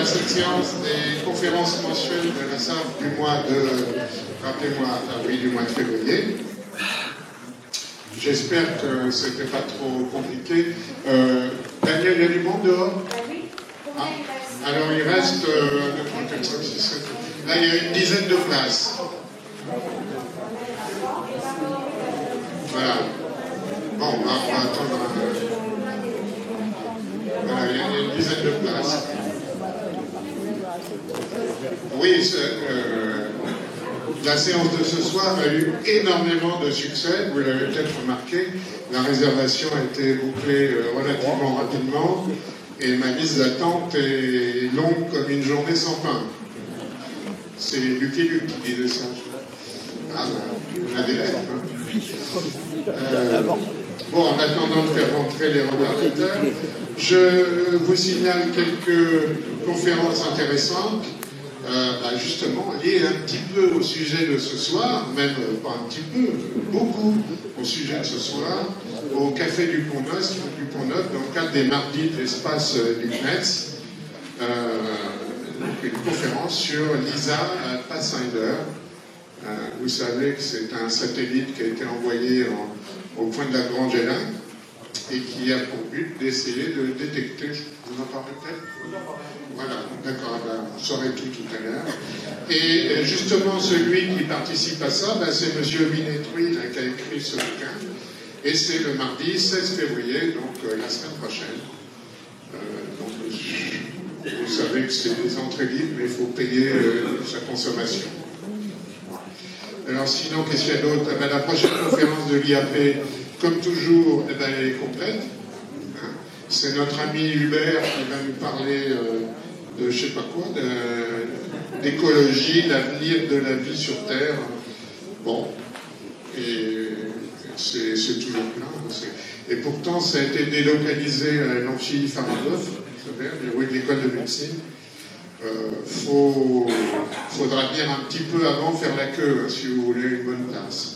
cette séance des conférences mensuelles de la SAF du mois de, rappelez-moi, du mois de février. J'espère que c'était pas trop compliqué. Daniel, il y a du monde dehors? Ah. Alors il reste 4, 5, 6, 7. Là, il y a une dizaine de places. Voilà. Bon, on va attendre. Voilà, il y a une dizaine de places. Oui, la séance de ce soir a eu énormément de succès. Vous l'avez peut-être remarqué. La réservation a été bouclée relativement rapidement. Et ma liste d'attente est longue comme une journée sans fin. C'est Lucky Luke qui disait ça. Ah ben, on a des lettres. Bon, en attendant de faire rentrer les regardateurs, je vous signale quelques conférences intéressantes, justement liées un petit peu au sujet de ce soir, même pas un petit peu, beaucoup au sujet de ce soir, au Café du Pont-Neuf, dans le cadre des mardis de l'espace du CNES, une conférence sur l'ISA Pathfinder. Vous savez que c'est un satellite qui a été envoyé au point de la Grande Gélin et qui a pour but d'essayer de détecter. Vous en parlez peut-être? Voilà, d'accord, vous saurez tout à l'heure. Et justement, celui qui participe à ça, c'est M. Vinetruy qui a écrit ce bouquin. Et c'est le mardi 16 février, donc la semaine prochaine. Vous savez que c'est des entrées libres, mais il faut payer sa consommation. Alors sinon, qu'est-ce qu'il y a d'autre? La prochaine conférence de l'IAP, comme toujours, elle est complète. C'est notre ami Hubert qui va nous parler de je sais pas quoi, d'écologie, l'avenir de la vie sur Terre. Bon, et c'est toujours plein. Et pourtant, ça a été délocalisé à l'Amphi Faradov, vous savez, les rues de l'école de médecine. Faudra bien un petit peu avant faire la queue, si vous voulez une bonne place.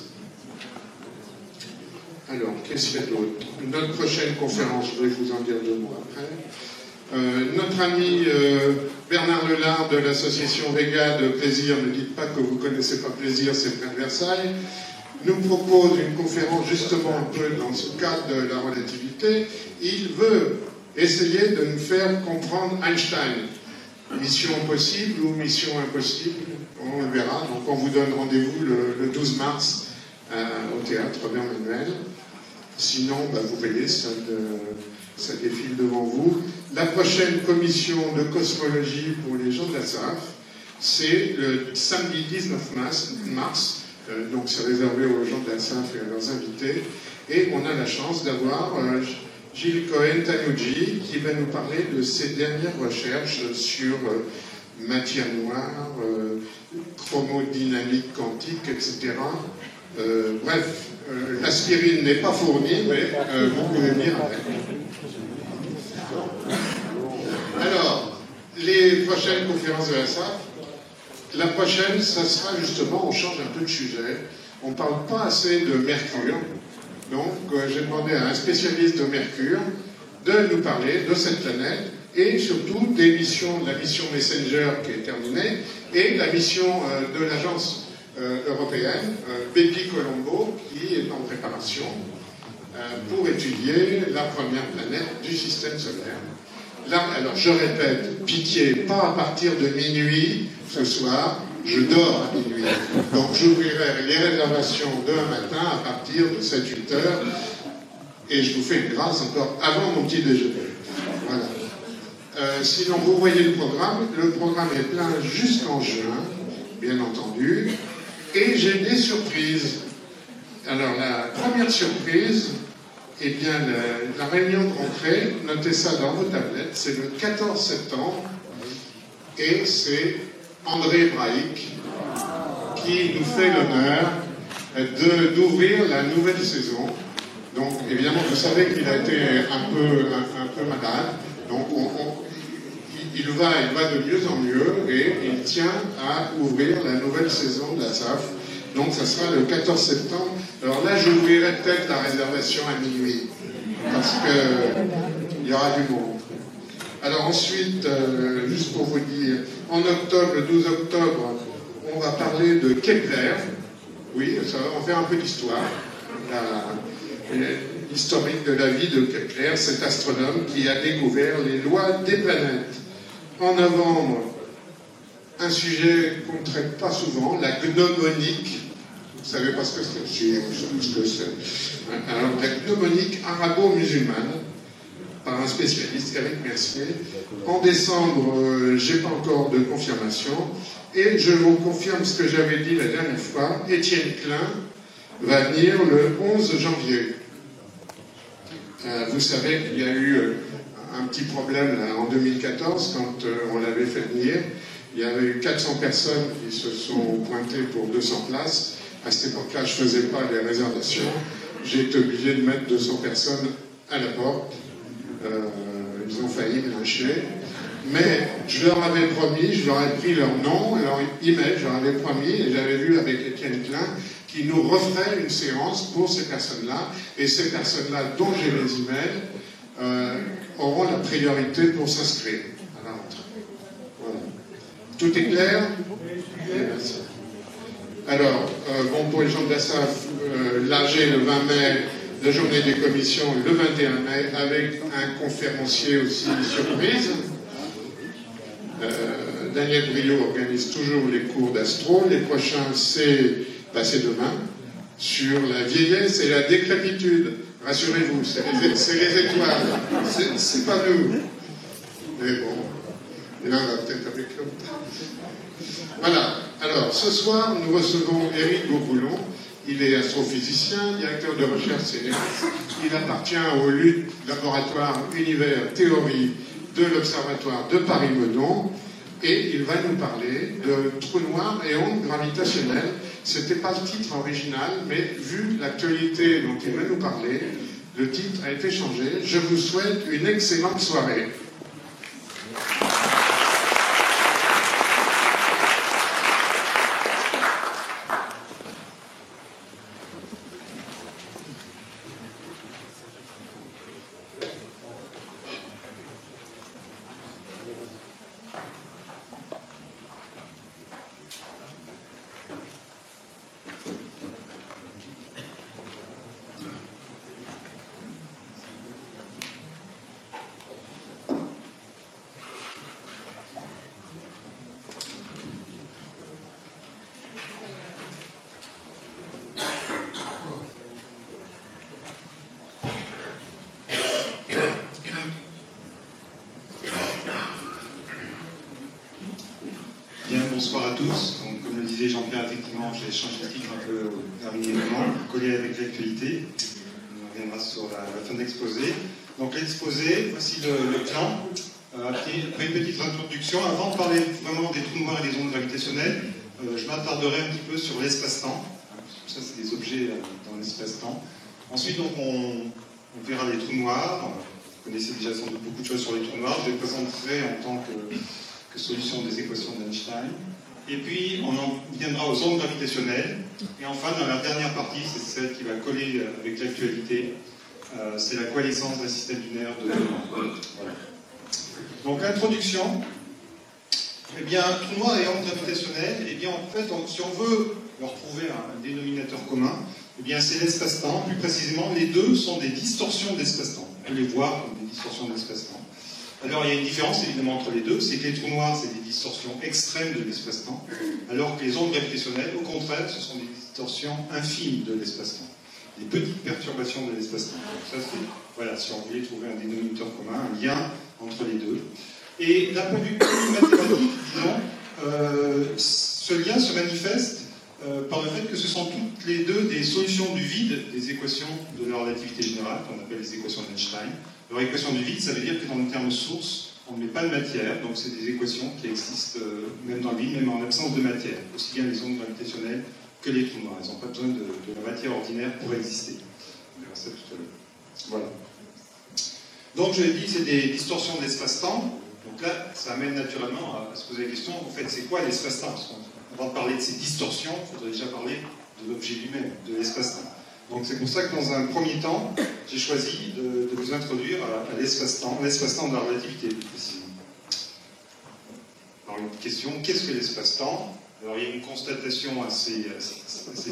Alors, qu'est-ce qu'il y a d'autre? Notre prochaine conférence, je vais vous en dire 2 mots après. Notre ami Bernard Lelard de l'association Vega de Plaisir, ne dites pas que vous ne connaissez pas Plaisir, c'est près de Versailles, nous propose une conférence justement un peu dans ce cadre de la relativité. Il veut essayer de nous faire comprendre Einstein. Mission possible ou mission impossible, on le verra. Donc on vous donne rendez-vous le 12 mars au théâtre Robert Manuel. Sinon, vous voyez, ça défile devant vous. La prochaine commission de cosmologie pour les gens de la SAF, c'est le samedi 19 mars. Donc c'est réservé aux gens de la SAF et à leurs invités. Et on a la chance d'avoir Gilles Cohen-Tanuji qui va nous parler de ses dernières recherches sur matière noire, chromodynamique quantique, etc. Bref, l'aspirine n'est pas fournie, mais vous pouvez venir avec. Alors, les prochaines conférences de la SAF, la prochaine, ça sera justement, on change un peu de sujet, on ne parle pas assez de Mercure. Donc, j'ai demandé à un spécialiste de Mercure de nous parler de cette planète et surtout de la mission Messenger qui est terminée et la mission de l'agence européenne, Bepi Colombo, qui est en préparation pour étudier la première planète du système solaire. Là, alors, je répète, pitié, pas à partir de minuit ce soir. Je dors à minuit. Donc j'ouvrirai les réservations demain matin à partir de 7-8 heures et je vous fais une grâce encore avant mon petit déjeuner. Voilà. Sinon, vous voyez le programme. Le programme est plein jusqu'en juin, bien entendu. Et j'ai des surprises. Alors, la première surprise, eh bien, la réunion de rentrée, notez ça dans vos tablettes, c'est le 14 septembre et c'est André Braic, qui nous fait l'honneur d'ouvrir la nouvelle saison. Donc, évidemment, vous savez qu'il a été un peu malade. Donc, il va de mieux en mieux et il tient à ouvrir la nouvelle saison de la SAF. Donc, ça sera le 14 septembre. Alors là, j'ouvrirai peut-être la réservation à minuit, parce qu'il y aura du monde. Alors ensuite, juste pour vous En octobre, le 12 octobre, on va parler de Kepler. Oui, ça va en faire un peu d'histoire. L'historique de la vie de Kepler, cet astronome qui a découvert les lois des planètes. En novembre, un sujet qu'on ne traite pas souvent, la gnomonique. Vous ne savez pas ce que c'est? Si, vous savez ce que c'est. Alors, la gnomonique arabo-musulmane, par un spécialiste, Eric Mercier. En décembre, j'ai pas encore de confirmation. Et je vous confirme ce que j'avais dit la dernière fois, Étienne Klein va venir le 11 janvier. Vous savez qu'il y a eu un petit problème là, en 2014, quand on l'avait fait venir. Il y avait eu 400 personnes qui se sont pointées pour 200 places. À cette époque-là, je ne faisais pas les réservations. J'ai été obligé de mettre 200 personnes à la porte. Ils ont failli me lyncher. Mais je leur avais promis, je leur ai pris leur nom, leur email, je leur avais promis, et j'avais vu avec Étienne Klein, qui nous referait une séance pour ces personnes-là. Et ces personnes-là, dont j'ai les emails, auront la priorité pour s'inscrire à la rentrée. Voilà. Tout est clair? Merci. Alors, bon, pour les gens de la SAF, l'AG le 20 mai, la journée des commissions le 21 mai, avec un conférencier aussi surprise. Daniel Brillo organise toujours les cours d'astro. Les prochains, c'est demain, sur la vieillesse et la décrépitude. Rassurez-vous, c'est les étoiles, c'est pas nous. Mais bon, l'un va peut-être avec l'autre. Voilà, alors ce soir, nous recevons Éric Beauboulon. Il est astrophysicien, directeur de recherche CNRS. Il appartient au LUT, laboratoire univers théorie de l'Observatoire de Paris-Meudon. Et il va nous parler de trous noirs et ondes gravitationnelles. Ce n'était pas le titre original, mais vu l'actualité dont il va nous parler, le titre a été changé. Je vous souhaite une excellente soirée. Bonsoir à tous. Donc, comme le disait Jean-Pierre, effectivement, j'ai changé de titre un peu au dernier moment, collé avec l'actualité. On reviendra sur la fin de l'exposé. Donc l'exposé, voici le plan. Après une petite introduction, avant de parler vraiment des trous noirs et des ondes gravitationnelles, je m'attarderai un petit peu sur l'espace-temps. Ça, c'est des objets dans l'espace-temps. Ensuite, donc, on verra les trous noirs. Vous connaissez déjà sans doute beaucoup de choses sur les trous noirs. Je les présenterai en tant que solution des équations d'Einstein. Et puis, on en viendra aux ondes gravitationnelles. Et enfin, dans la dernière partie, c'est celle qui va coller avec l'actualité, c'est la coalescence d'un système lunaire de voilà. Donc, l'introduction. Eh bien, trous noirs et ondes gravitationnelles, eh bien, en fait, si on veut leur trouver un dénominateur commun, eh bien, c'est l'espace-temps. Plus précisément, les deux sont des distorsions de l'espace-temps. On peut les voir comme des distorsions de l'espace-temps. Alors, il y a une différence évidemment entre les deux, c'est que les trous noirs, c'est des distorsions extrêmes de l'espace-temps, alors que les ondes gravitationnelles, au contraire, ce sont des distorsions infimes de l'espace-temps, des petites perturbations de l'espace-temps. Donc ça, c'est, voilà, si on voulait trouver un dénominateur commun, un lien entre les deux. Et d'un point de vue mathématique, disons, ce lien se manifeste par le fait que ce sont toutes les deux des solutions du vide des équations de la relativité générale, qu'on appelle les équations d'Einstein. Alors, équation du vide, ça veut dire que dans le terme source, on ne met pas de matière, donc c'est des équations qui existent même dans le vide, même en absence de matière, aussi bien les ondes gravitationnelles que les trous noirs. Ils n'ont pas besoin de la matière ordinaire pour exister. On verra ça tout à l'heure. Voilà. Donc, je l'ai dit, c'est des distorsions de l'espace-temps. Donc là, ça amène naturellement à se poser la question, en fait, c'est quoi l'espace-temps? Parce qu'avant de parler de ces distorsions, il faudrait déjà parler de l'objet lui-même, de l'espace-temps. Donc c'est pour ça que dans un premier temps, j'ai choisi de vous introduire à l'espace-temps de la relativité, précisément. Alors une question, qu'est-ce que l'espace-temps? Alors il y a une constatation assez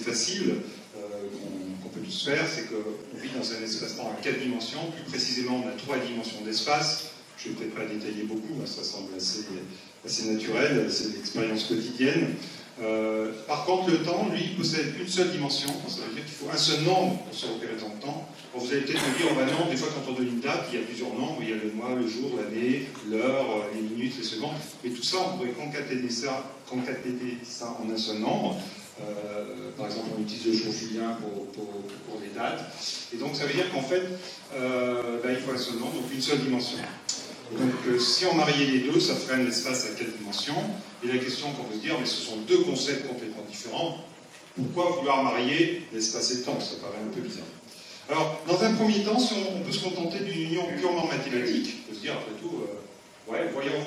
facile qu'on peut tous faire, c'est qu'on vit dans un espace-temps à 4 dimensions, plus précisément on a 3 dimensions d'espace. Je ne vais peut-être pas détailler beaucoup, ça semble assez naturel, c'est l'expérience quotidienne. Par contre, le temps, lui, possède une seule dimension, ça veut dire qu'il faut un seul nombre pour se repérer dans le temps. Alors, vous allez peut-être me dire, oh ben non, des fois quand on donne une date, il y a plusieurs nombres, il y a le mois, le jour, l'année, l'heure, les minutes, les secondes, mais tout ça, on pourrait concaténer ça en un seul nombre. Par exemple, on utilise le jour julien pour les dates. Et donc, ça veut dire qu'en fait, il faut un seul nombre, donc une seule dimension. Donc, si on mariait les deux, ça ferait un espace à 4 dimensions. Et la question qu'on peut se dire, mais ce sont deux concepts complètement différents. Pourquoi vouloir marier l'espace et le temps? Ça paraît un peu bizarre. Alors, dans un premier temps, si on peut se contenter d'une union purement mathématique, on peut se dire, après tout,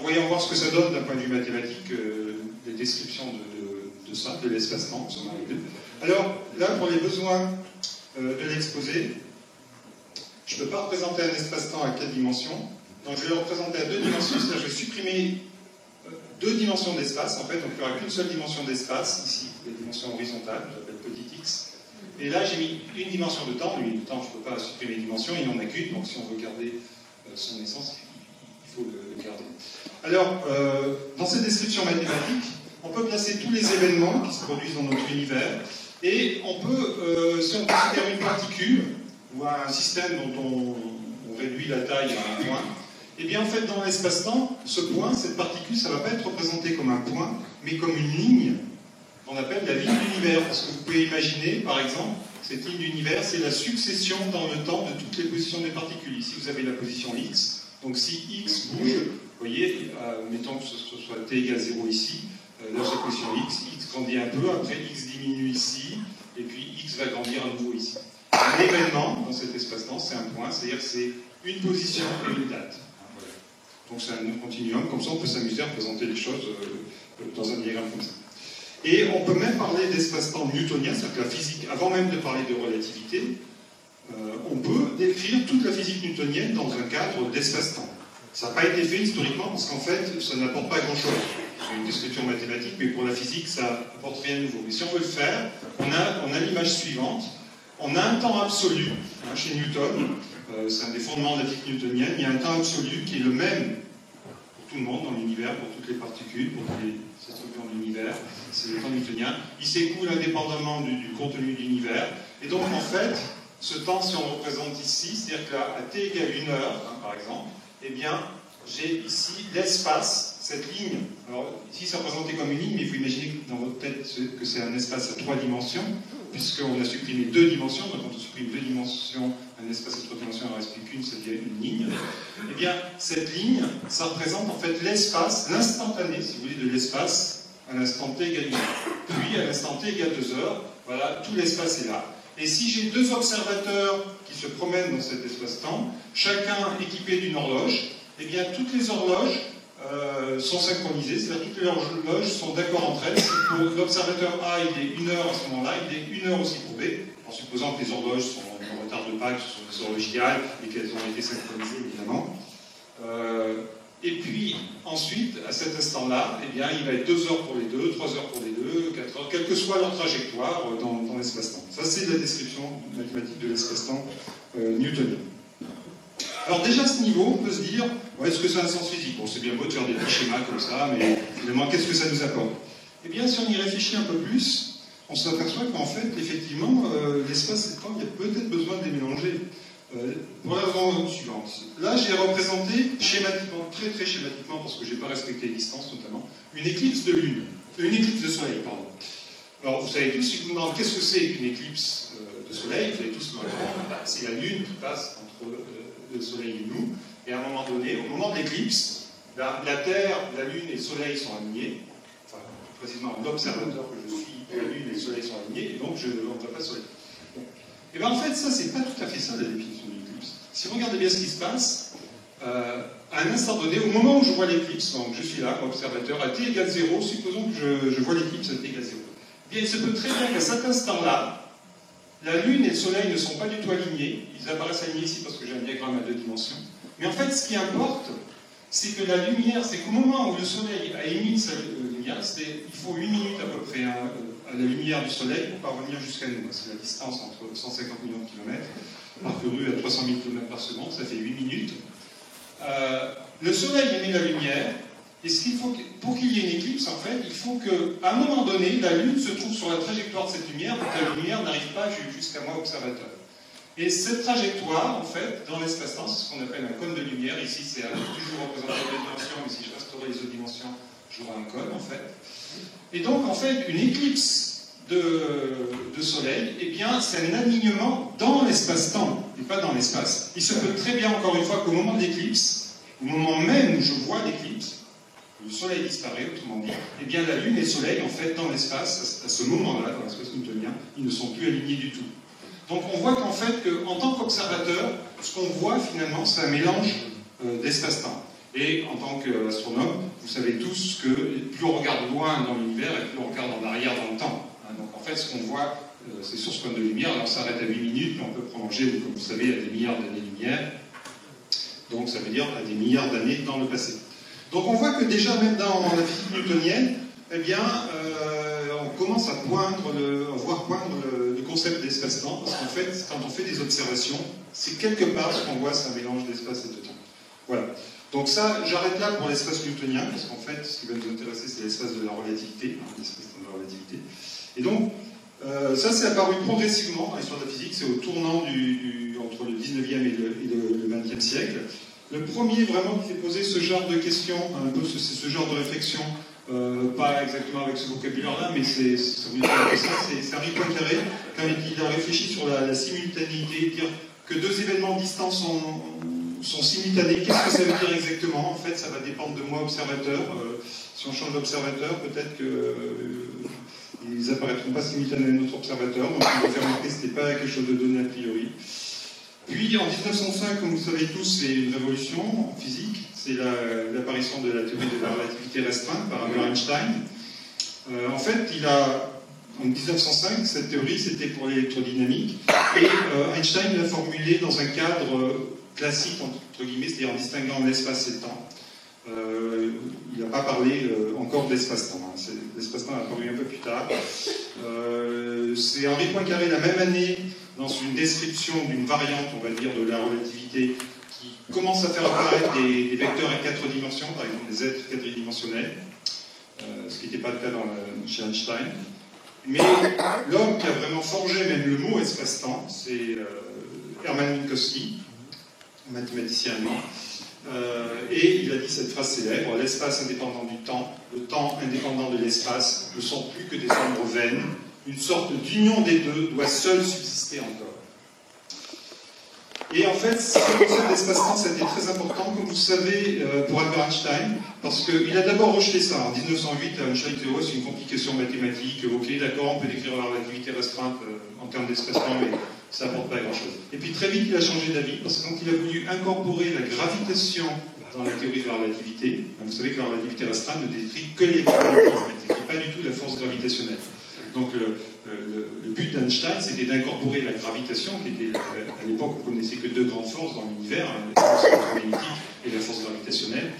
voyons voir ce que ça donne d'un point de vue mathématique, les descriptions de ça, de l'espace-temps. Alors, là, pour les besoins de l'exposé, je ne peux pas représenter un espace-temps à 4 dimensions. Donc je vais le représenter à 2 dimensions, c'est-à-dire je vais supprimer 2 dimensions d'espace. En fait, donc il n'y aura qu'une seule dimension d'espace, ici, la dimension horizontale, je l'appelle petit x. Et là, j'ai mis une dimension de temps. Lui, le temps, je ne peux pas supprimer les dimensions, il n'en a qu'une, donc si on veut garder son essence, il faut le garder. Alors, dans cette description mathématique, on peut placer tous les événements qui se produisent dans notre univers, et on peut, si on considère une particule, ou un système dont on réduit la taille à un point, et bien en fait dans l'espace-temps, ce point, cette particule, ça ne va pas être représenté comme un point, mais comme une ligne qu'on appelle la ligne d'univers. Parce que vous pouvez imaginer, par exemple, cette ligne d'univers, c'est la succession dans le temps de toutes les positions des particules. Ici, vous avez la position x. Donc si x bouge, vous voyez, mettons que ce soit t égale 0 ici, là c'est la position x grandit un peu, après x diminue ici, et puis x va grandir à nouveau ici. Un événement dans cet espace-temps, c'est un point, c'est-à-dire que c'est une position et une date. Voilà. Donc c'est un continuum, comme ça on peut s'amuser à représenter les choses dans un diagramme comme ça. Et on peut même parler d'espace-temps newtonien, c'est-à-dire que la physique, avant même de parler de relativité, on peut décrire toute la physique newtonienne dans un cadre d'espace-temps. Ça n'a pas été fait historiquement parce qu'en fait, ça n'apporte pas grand-chose. C'est une description mathématique, mais pour la physique, ça n'apporte rien de nouveau. Mais si on veut le faire, on a l'image suivante. On a un temps absolu, chez Newton, c'est un des fondements de la physique newtonienne, il y a un temps absolu qui est le même pour tout le monde dans l'univers, pour toutes les particules, pour toutes les structures de l'univers, c'est le temps newtonien. Il s'écoule indépendamment du contenu de l'univers, et donc en fait, ce temps, si on le représente ici, c'est-à-dire qu'à t égale 1 heure, par exemple, eh bien, j'ai ici l'espace, cette ligne. Alors, ici, c'est représenté comme une ligne, mais il faut imaginer dans votre tête que c'est un espace à 3 dimensions, puisqu'on a supprimé 2 dimensions, donc quand on supprime 2 dimensions, un espace à 3 dimensions, il n'en reste plus qu'une, c'est-à-dire une ligne. Eh bien, cette ligne, ça représente en fait l'espace, l'instantané, si vous voulez, de l'espace, à l'instant t égale 1 heure. Puis, à l'instant t égale 2 heures, voilà, tout l'espace est là. Et si j'ai 2 observateurs qui se promènent dans cet espace-temps, chacun équipé d'une horloge, eh bien, toutes les horloges sont synchronisées, c'est-à-dire que toutes les horloges sont d'accord entre elles. Si pour l'observateur A, il est 1 heure à ce moment-là, il est 1 heure aussi pour B, en supposant que les horloges sont en retard de Pâques, ce sont des horloges idéales, et qu'elles ont été synchronisées, évidemment. Et puis, ensuite, à cet instant-là, eh bien, il va être 2 heures pour les deux, 3 heures pour les deux, 4 heures, quelle que soit leur trajectoire dans l'espace-temps. Ça, c'est la description mathématique de l'espace-temps newtonien. Alors déjà à ce niveau, on peut se dire, est-ce que ça a un sens physique? Bon, c'est bien beau de faire des petits schémas comme ça, mais finalement, qu'est-ce que ça nous apporte? Eh bien, si on y réfléchit un peu plus, on s'aperçoit qu'en fait, effectivement, l'espace et le temps, il y a peut-être besoin de les mélanger. Pour la raison suivante. Là, j'ai représenté schématiquement, très schématiquement, parce que je n'ai pas respecté les distances notamment, une éclipse de lune, une éclipse de soleil, pardon. Alors, vous savez tous, si je vous demande qu'est-ce que c'est qu'une éclipse de soleil, vous allez tous me répondre, c'est la lune qui passe entre le soleil et nous, et à un moment donné, au moment de l'éclipse, la Terre, la Lune et le Soleil sont alignés, enfin, plus précisément l'observateur que je suis, la Lune et le Soleil sont alignés, et donc on ne voit pas le Soleil. Et bien en fait, ça, c'est pas tout à fait ça la définition de l'éclipse. Si vous regardez bien ce qui se passe, à un instant donné, au moment où je vois l'éclipse, donc je suis là, observateur, à t égale 0, supposons que je vois l'éclipse à t égale 0. Bien, il se peut très bien qu'à cet instant-là, la Lune et le Soleil ne sont pas du tout alignés. Ils apparaissent alignés ici parce que j'ai un diagramme à 2 dimensions. Mais en fait, ce qui importe, c'est que la lumière, c'est qu'au moment où le Soleil a émis sa lumière, il faut 8 minutes à peu près à la lumière du Soleil pour parvenir jusqu'à nous. C'est la distance entre 150 millions de kilomètres, parcourue à 300 000 km par seconde, ça fait 8 minutes. Le Soleil émet la lumière, et pour qu'il y ait une éclipse, en fait, il faut qu'à un moment donné, la Lune se trouve sur la trajectoire de cette lumière pour que la lumière n'arrive pas jusqu'à moi, observateur. Et cette trajectoire, en fait, dans l'espace-temps, c'est ce qu'on appelle un cône de lumière. Ici, c'est toujours représenté les dimensions, mais si je restaurais les autres dimensions, j'aurai un cône, en fait. Et donc, en fait, une éclipse de Soleil, eh bien, c'est un alignement dans l'espace-temps, et pas dans l'espace. Il se peut très bien, encore une fois, qu'au moment de l'éclipse, au moment même où je vois l'éclipse, le Soleil disparaît, autrement dit, eh bien, la Lune et le Soleil, en fait, dans l'espace, à ce moment-là, dans l'espace newtonien, ils ne sont plus alignés du tout. Donc on voit qu'en fait, en tant qu'observateur, ce qu'on voit finalement, c'est un mélange d'espace-temps. Et en tant qu'astronome, vous savez tous que plus on regarde loin dans l'univers et plus on regarde en arrière dans le temps. Donc en fait, ce qu'on voit, c'est sur ce cône de lumière, alors on s'arrête à 8 minutes, mais on peut prolonger, comme vous savez, à des milliards d'années-lumière. Donc ça veut dire à des milliards d'années dans le passé. Donc on voit que déjà, même dans la physique newtonienne, eh bien, on commence à voir poindre le concept d'espace-temps, parce qu'en fait, quand on fait des observations, c'est quelque part ce qu'on voit, c'est un mélange d'espace et de temps. Voilà. Donc ça, j'arrête là pour l'espace newtonien, parce qu'en fait, ce qui va nous intéresser, c'est l'espace de la relativité, l'espace de la relativité. Et donc, ça, c'est apparu progressivement dans l'histoire de la physique, c'est au tournant entre le 19e et le 20e siècle. Le premier vraiment qui s'est posé ce genre de questions, un peu ce genre de réflexion, pas exactement avec ce vocabulaire-là, mais c'est Henri Poincaré, quand il a réfléchi sur la simultanéité, dire que deux événements distants sont simultanés. Qu'est-ce que ça veut dire exactement? En fait, ça va dépendre de moi, observateur. Si on change d'observateur, peut-être qu'ils n'apparaîtront pas simultanément à notre observateur, donc on va faire remarquer que ce n'était pas quelque chose de donné a priori. Puis en 1905, comme vous savez tous, c'est une révolution en physique, c'est l'apparition de la théorie de la relativité restreinte par Albert Einstein. En fait, en 1905, cette théorie, c'était pour l'électrodynamique, et Einstein l'a formulée dans un cadre classique, entre guillemets, c'est-à-dire en distinguant l'espace et le temps. Il n'a pas parlé encore de l'espace-temps. L'espace-temps a apparu un peu plus tard. C'est Henri Poincaré, la même année, dans une description d'une variante, on va dire, de la relativité, qui commence à faire apparaître des vecteurs à 4 dimensions, par exemple des êtres quadridimensionnels, ce qui n'était pas le cas chez Einstein. Mais l'homme qui a vraiment forgé même le mot espace-temps, c'est Hermann Minkowski, un mathématicien allemand. Et il a dit cette phrase célèbre: l'espace indépendant du temps, le temps indépendant de l'espace ne sont plus que des ombres vaines. Une sorte d'union des deux doit seule subsister encore. Et en fait, ce concept d'espace-temps, ça a été très important, comme vous savez, pour Albert Einstein, parce qu'il a d'abord rejeté ça. En 1908, Einstein dit: c'est une complication mathématique, ok, d'accord, on peut décrire la relativité restreinte en termes d'espace-temps, mais ça n'apporte pas grand-chose. Et puis très vite, il a changé d'avis, parce que quand il a voulu incorporer la gravitation dans la théorie de la relativité, vous savez que la relativité restreinte ne décrit que l'électromagnétisme, elle ne décrit pas du tout la force gravitationnelle. Donc le but d'Einstein, c'était d'incorporer la gravitation, qui était, à l'époque, on ne connaissait que deux grandes forces dans l'univers, la force électromagnétique et la force gravitationnelle.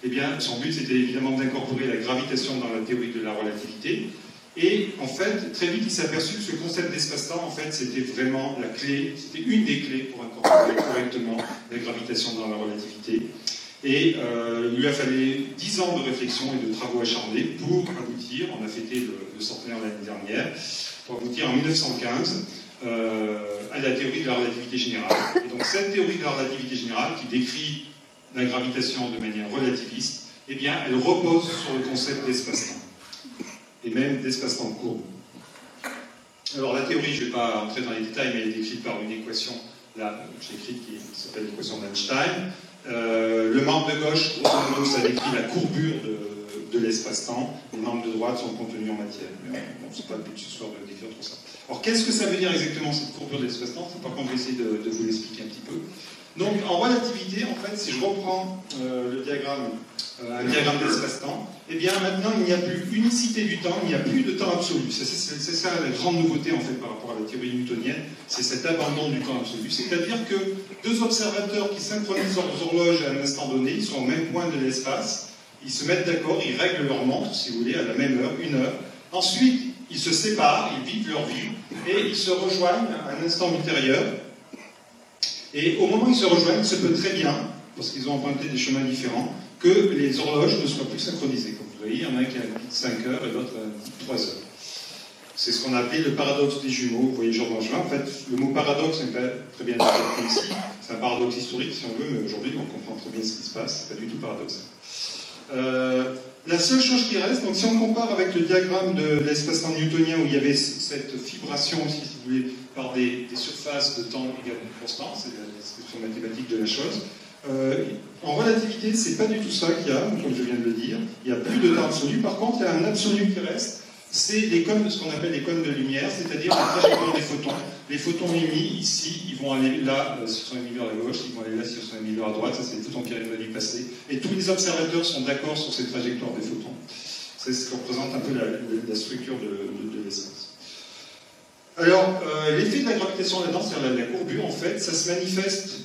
Eh bien, son but, c'était évidemment d'incorporer la gravitation dans la théorie de la relativité. Et en fait, très vite, il s'est aperçu que ce concept d'espace-temps, en fait, c'était vraiment la clé, c'était une des clés pour incorporer correctement la gravitation dans la relativité. Et il lui a fallu 10 ans de réflexion et de travaux acharnés pour aboutir, on a fêté le centenaire l'année dernière, pour aboutir en 1915 à la théorie de la relativité générale. Et donc cette théorie de la relativité générale, qui décrit la gravitation de manière relativiste, eh bien, elle repose sur le concept d'espace-temps, et même d'espace-temps court. Alors la théorie, je ne vais pas entrer dans les détails, mais elle est décrite par une équation, là, j'ai écrite, qui s'appelle l'équation d'Einstein. Le membre de gauche, ça décrit la courbure de de l'espace-temps. Les nombres de droite sont contenus en matière. Mais bon, c'est pas le but ce soir de décrire tout ça. Alors, qu'est-ce que ça veut dire exactement cette courbure de l'espace-temps? Par contre, je vais essayer de vous l'expliquer un petit peu. Donc, en relativité, en fait, si je reprends le diagramme, un diagramme d'espace-temps, eh bien, maintenant, il n'y a plus unicité du temps, il n'y a plus de temps absolu. C'est ça la grande nouveauté, en fait, par rapport à la théorie newtonienne, c'est cet abandon du temps absolu. C'est-à-dire que deux observateurs qui synchronisent leurs horloges à un instant donné, ils sont au même point de l'espace, ils se mettent d'accord, ils règlent leur montre, si vous voulez, à la même heure, 1 heure. Ensuite, ils se séparent, ils vivent leur vie, et ils se rejoignent à un instant ultérieur. Et au moment où ils se rejoignent, il se peut très bien, parce qu'ils ont emprunté des chemins différents, que les horloges ne soient plus synchronisées. Comme vous voyez, il y en a un qui a dit 5 heures et l'autre a dit 3 heures. C'est ce qu'on a appelé le paradoxe des jumeaux. Vous voyez Georges Langevin. En fait, le mot paradoxe n'est pas très bien défini ici. C'est un paradoxe historique, si on veut, mais aujourd'hui, on comprend très bien ce qui se passe. C'est pas du tout paradoxal. La seule chose qui reste, donc si on compare avec le diagramme de l'espace-temps newtonien où il y avait cette fibration aussi, si vous voulez, par des surfaces de temps également constantes, c'est la description mathématique de la chose. En relativité, c'est pas du tout ça qu'il y a, comme je viens de le dire. Il n'y a plus de temps absolu. Par contre, il y a un absolu qui reste. C'est les cônes, ce qu'on appelle les cônes de lumière, c'est-à-dire la trajectoire des photons. Les photons émis ici, ils vont aller là s'ils sont émis vers la gauche, ils vont aller là s'ils sont émis vers la droite. Ça, c'est les photons qui arrivent à du passé. Et tous les observateurs sont d'accord sur cette trajectoire des photons. C'est ce qui représente un peu la structure de l'espace. Alors, l'effet de la gravitation là-dedans, c'est-à-dire la courbure, en fait, ça se manifeste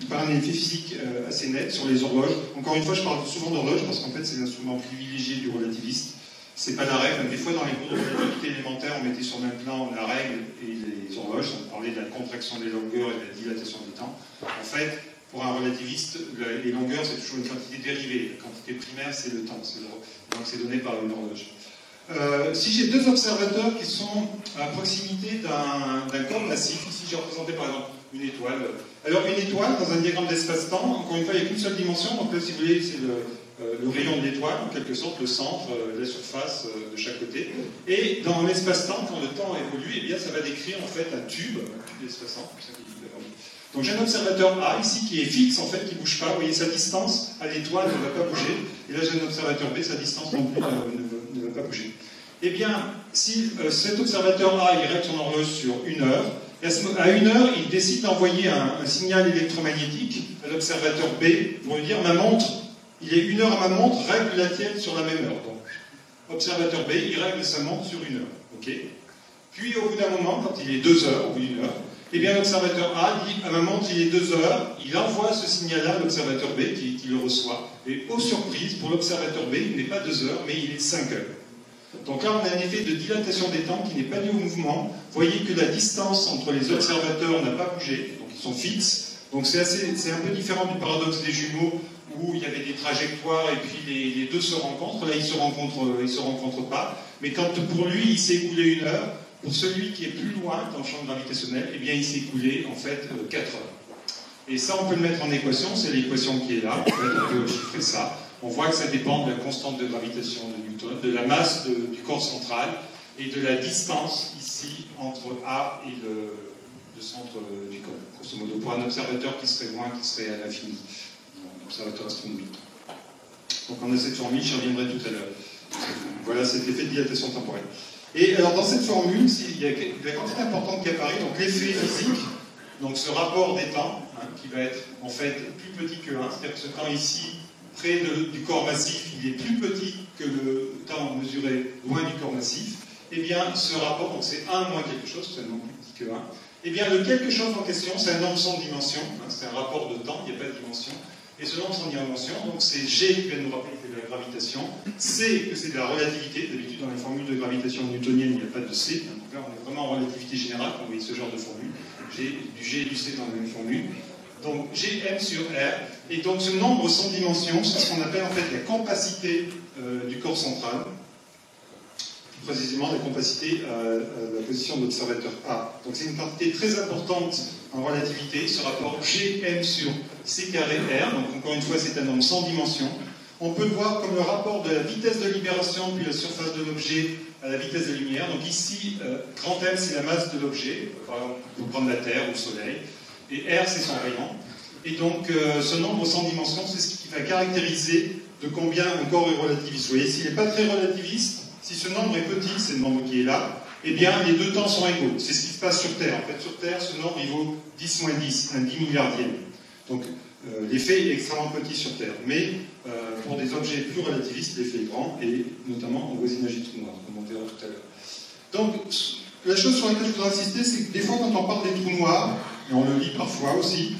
par un effet physique assez net sur les horloges. Encore une fois, je parle souvent d'horloge parce qu'en fait, c'est l'instrument privilégié du relativiste. C'est pas la règle. Des fois, dans les cours de relativité élémentaire, on mettait sur le même plan la règle et les horloges. On parlait de la contraction des longueurs et de la dilatation du temps. En fait, pour un relativiste, les longueurs, c'est toujours une quantité dérivée. La quantité primaire, c'est le temps. Donc, c'est donné par une horloge. Si j'ai deux observateurs qui sont à proximité d'un corps massif, ici j'ai représenté par exemple une étoile. Alors une étoile, dans un diagramme d'espace-temps, encore une fois, il n'y a qu'une seule dimension, donc là si vous voulez, c'est le rayon de l'étoile, en quelque sorte, le centre, la surface de chaque côté. Et dans l'espace-temps, quand le temps évolue, eh bien ça va décrire en fait un tube d'espace-temps. Donc j'ai un observateur A ici qui est fixe, en fait, qui ne bouge pas. Vous voyez, sa distance à l'étoile ne va pas bouger. Et là j'ai un observateur B, sa distance non plus ne va pas bouger. Eh bien, si cet observateur A, il règle son horloge sur 1 heure, et à 1 heure, il décide d'envoyer un signal électromagnétique à l'observateur B pour lui dire, ma montre, il est 1 heure à ma montre, règle la tienne sur la même heure. Donc, observateur B, il règle sa montre sur 1 heure. Okay. Puis, au bout d'un moment, quand il est 2 heures, au bout d'1 heure, eh bien, l'observateur A dit, à ma montre, il est 2 heures, il envoie ce signal-là à l'observateur B qui le reçoit. Et, aux surprises, pour l'observateur B, il n'est pas 2 heures, mais il est 5 heures. Donc là, on a un effet de dilatation des temps qui n'est pas dû au mouvement. Vous voyez que la distance entre les observateurs n'a pas bougé, donc ils sont fixes. Donc c'est un peu différent du paradoxe des jumeaux, où il y avait des trajectoires et puis les deux se rencontrent. Là, ils se rencontrent pas. Mais quand pour lui, il s'est écoulé 1 heure, pour celui qui est plus loin dans le champ gravitationnel, eh bien, il s'est écoulé en fait 4 heures. Et ça, on peut le mettre en équation, c'est l'équation qui est là. En fait, on peut chiffrer ça. On voit que ça dépend de la constante de gravitation de Newton, de la masse du corps central et de la distance ici entre A et le centre du corps. Grosso modo, pour un observateur qui serait loin, qui serait à l'infini, un observateur astronomique. Donc on a cette formule, j'y reviendrai tout à l'heure. Voilà cet effet de dilatation temporelle. Et alors dans cette formule, il y a la quantité importante qui apparaît, donc l'effet physique, donc ce rapport des temps, qui va être en fait plus petit que 1, c'est-à-dire que ce temps ici, près du corps massif, il est plus petit que le temps mesuré loin du corps massif, eh bien ce rapport, donc c'est 1 moins quelque chose, c'est seulement plus petit que 1, eh bien le quelque chose en question, c'est un nombre sans dimension, c'est un rapport de temps, il n'y a pas de dimension, et ce nombre sans dimension, donc c'est G qui vient nous rappeler que c'est de la gravitation, C que c'est de la relativité, d'habitude dans les formules de gravitation newtonienne, il n'y a pas de C, donc là on est vraiment en relativité générale quand vous voyez ce genre de formule, du G et du C dans la même formule. Donc Gm sur R, et donc ce nombre sans dimension, c'est ce qu'on appelle en fait la compacité du corps central, plus précisément la compacité à la position de l'observateur A. Donc c'est une quantité très importante en relativité, ce rapport Gm sur C carré R, donc encore une fois c'est un nombre sans dimension. On peut le voir comme le rapport de la vitesse de libération puis la surface de l'objet à la vitesse de lumière. Donc ici, grand M c'est la masse de l'objet, par exemple pour prendre la Terre ou le Soleil, et R c'est son rayon. Et donc ce nombre sans dimension, c'est ce qui va caractériser de combien un corps est relativiste. Vous voyez, s'il n'est pas très relativiste, si ce nombre est petit, c'est le nombre qui est là, eh bien, les deux temps sont égaux. C'est ce qui se passe sur Terre. En fait, sur Terre, ce nombre, il vaut 10 moins 10, un 10 milliardième. Donc, l'effet est extrêmement petit sur Terre. Mais, pour des objets plus relativistes, l'effet est grand, et notamment en voisinage du trou noir, comme on verra tout à l'heure. Donc, la chose sur laquelle je voudrais insister, c'est que des fois, quand on parle des trous noirs, et on le lit parfois aussi,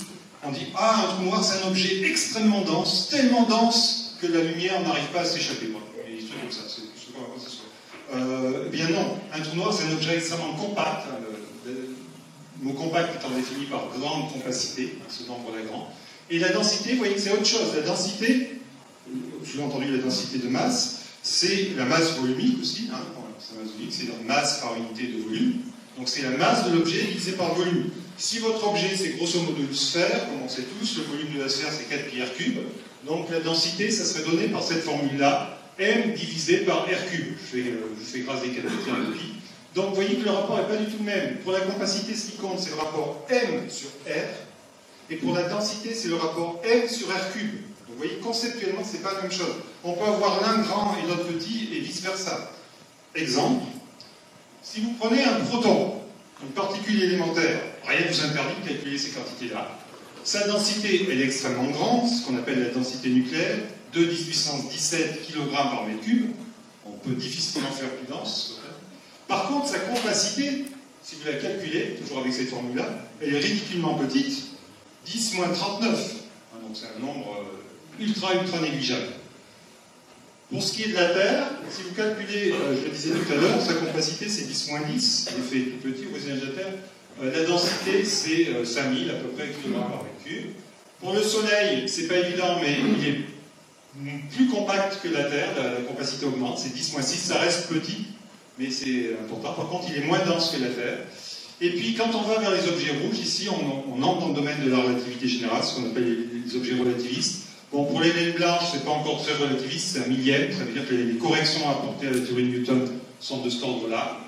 on dit « Ah, un trou noir, c'est un objet extrêmement dense, tellement dense que la lumière n'arrive pas à s'échapper. » Et des trucs comme ça, c'est ce qu'on va voir ce soir. Eh bien non, un trou noir, c'est un objet extrêmement compact. Le mot compact étant défini par grande compacité, ce nombre-là grand. Et la densité, vous voyez que c'est autre chose. La densité, sous-entendu la densité de masse, c'est la masse volumique aussi. Hein, c'est la masse par unité de volume. Donc c'est la masse de l'objet divisée par le volume. Si votre objet c'est grosso modo une sphère, comme on sait tous, le volume de la sphère c'est 4 pi r cube. Donc la densité, ça serait donné par cette formule-là, m divisé par r cube. Je fais grâce des 4 pi r pi. Donc vous voyez que le rapport n'est pas du tout le même. Pour la compacité, ce qui compte, c'est le rapport m sur r. Et pour la densité, c'est le rapport m sur r cube. Donc vous voyez, conceptuellement, c'est pas la même chose. On peut avoir l'un grand et l'autre petit, et vice-versa. Exemple, si vous prenez un proton, une particule élémentaire, rien ne vous interdit de calculer ces quantités-là. Sa densité, elle est extrêmement grande, ce qu'on appelle la densité nucléaire, 2 10 puissance 17 kg par mètre cube. On peut difficilement faire plus dense. Par contre, sa compacité, si vous la calculez, toujours avec cette formule-là, elle est ridiculement petite, 10 moins 39. Donc c'est un nombre ultra négligeable. Pour ce qui est de la Terre, si vous calculez, je le disais tout à l'heure, sa compacité c'est 10 moins 10, l'effet est tout petit au voisinage de la Terre. La densité c'est 5000 à peu près kg par mètre cube. Pour le Soleil, c'est pas évident, mais il est plus compact que la Terre, la compacité augmente, c'est 10 moins 6, ça reste petit, mais c'est important. Par contre, il est moins dense que la Terre. Et puis, quand on va vers les objets rouges, ici, on entre dans le domaine de la relativité générale, ce qu'on appelle les objets relativistes. Bon, pour les naines blanches, c'est pas encore très relativiste, c'est un millième, ça veut dire que les corrections apportées à la théorie de Newton sont de cet ordre-là.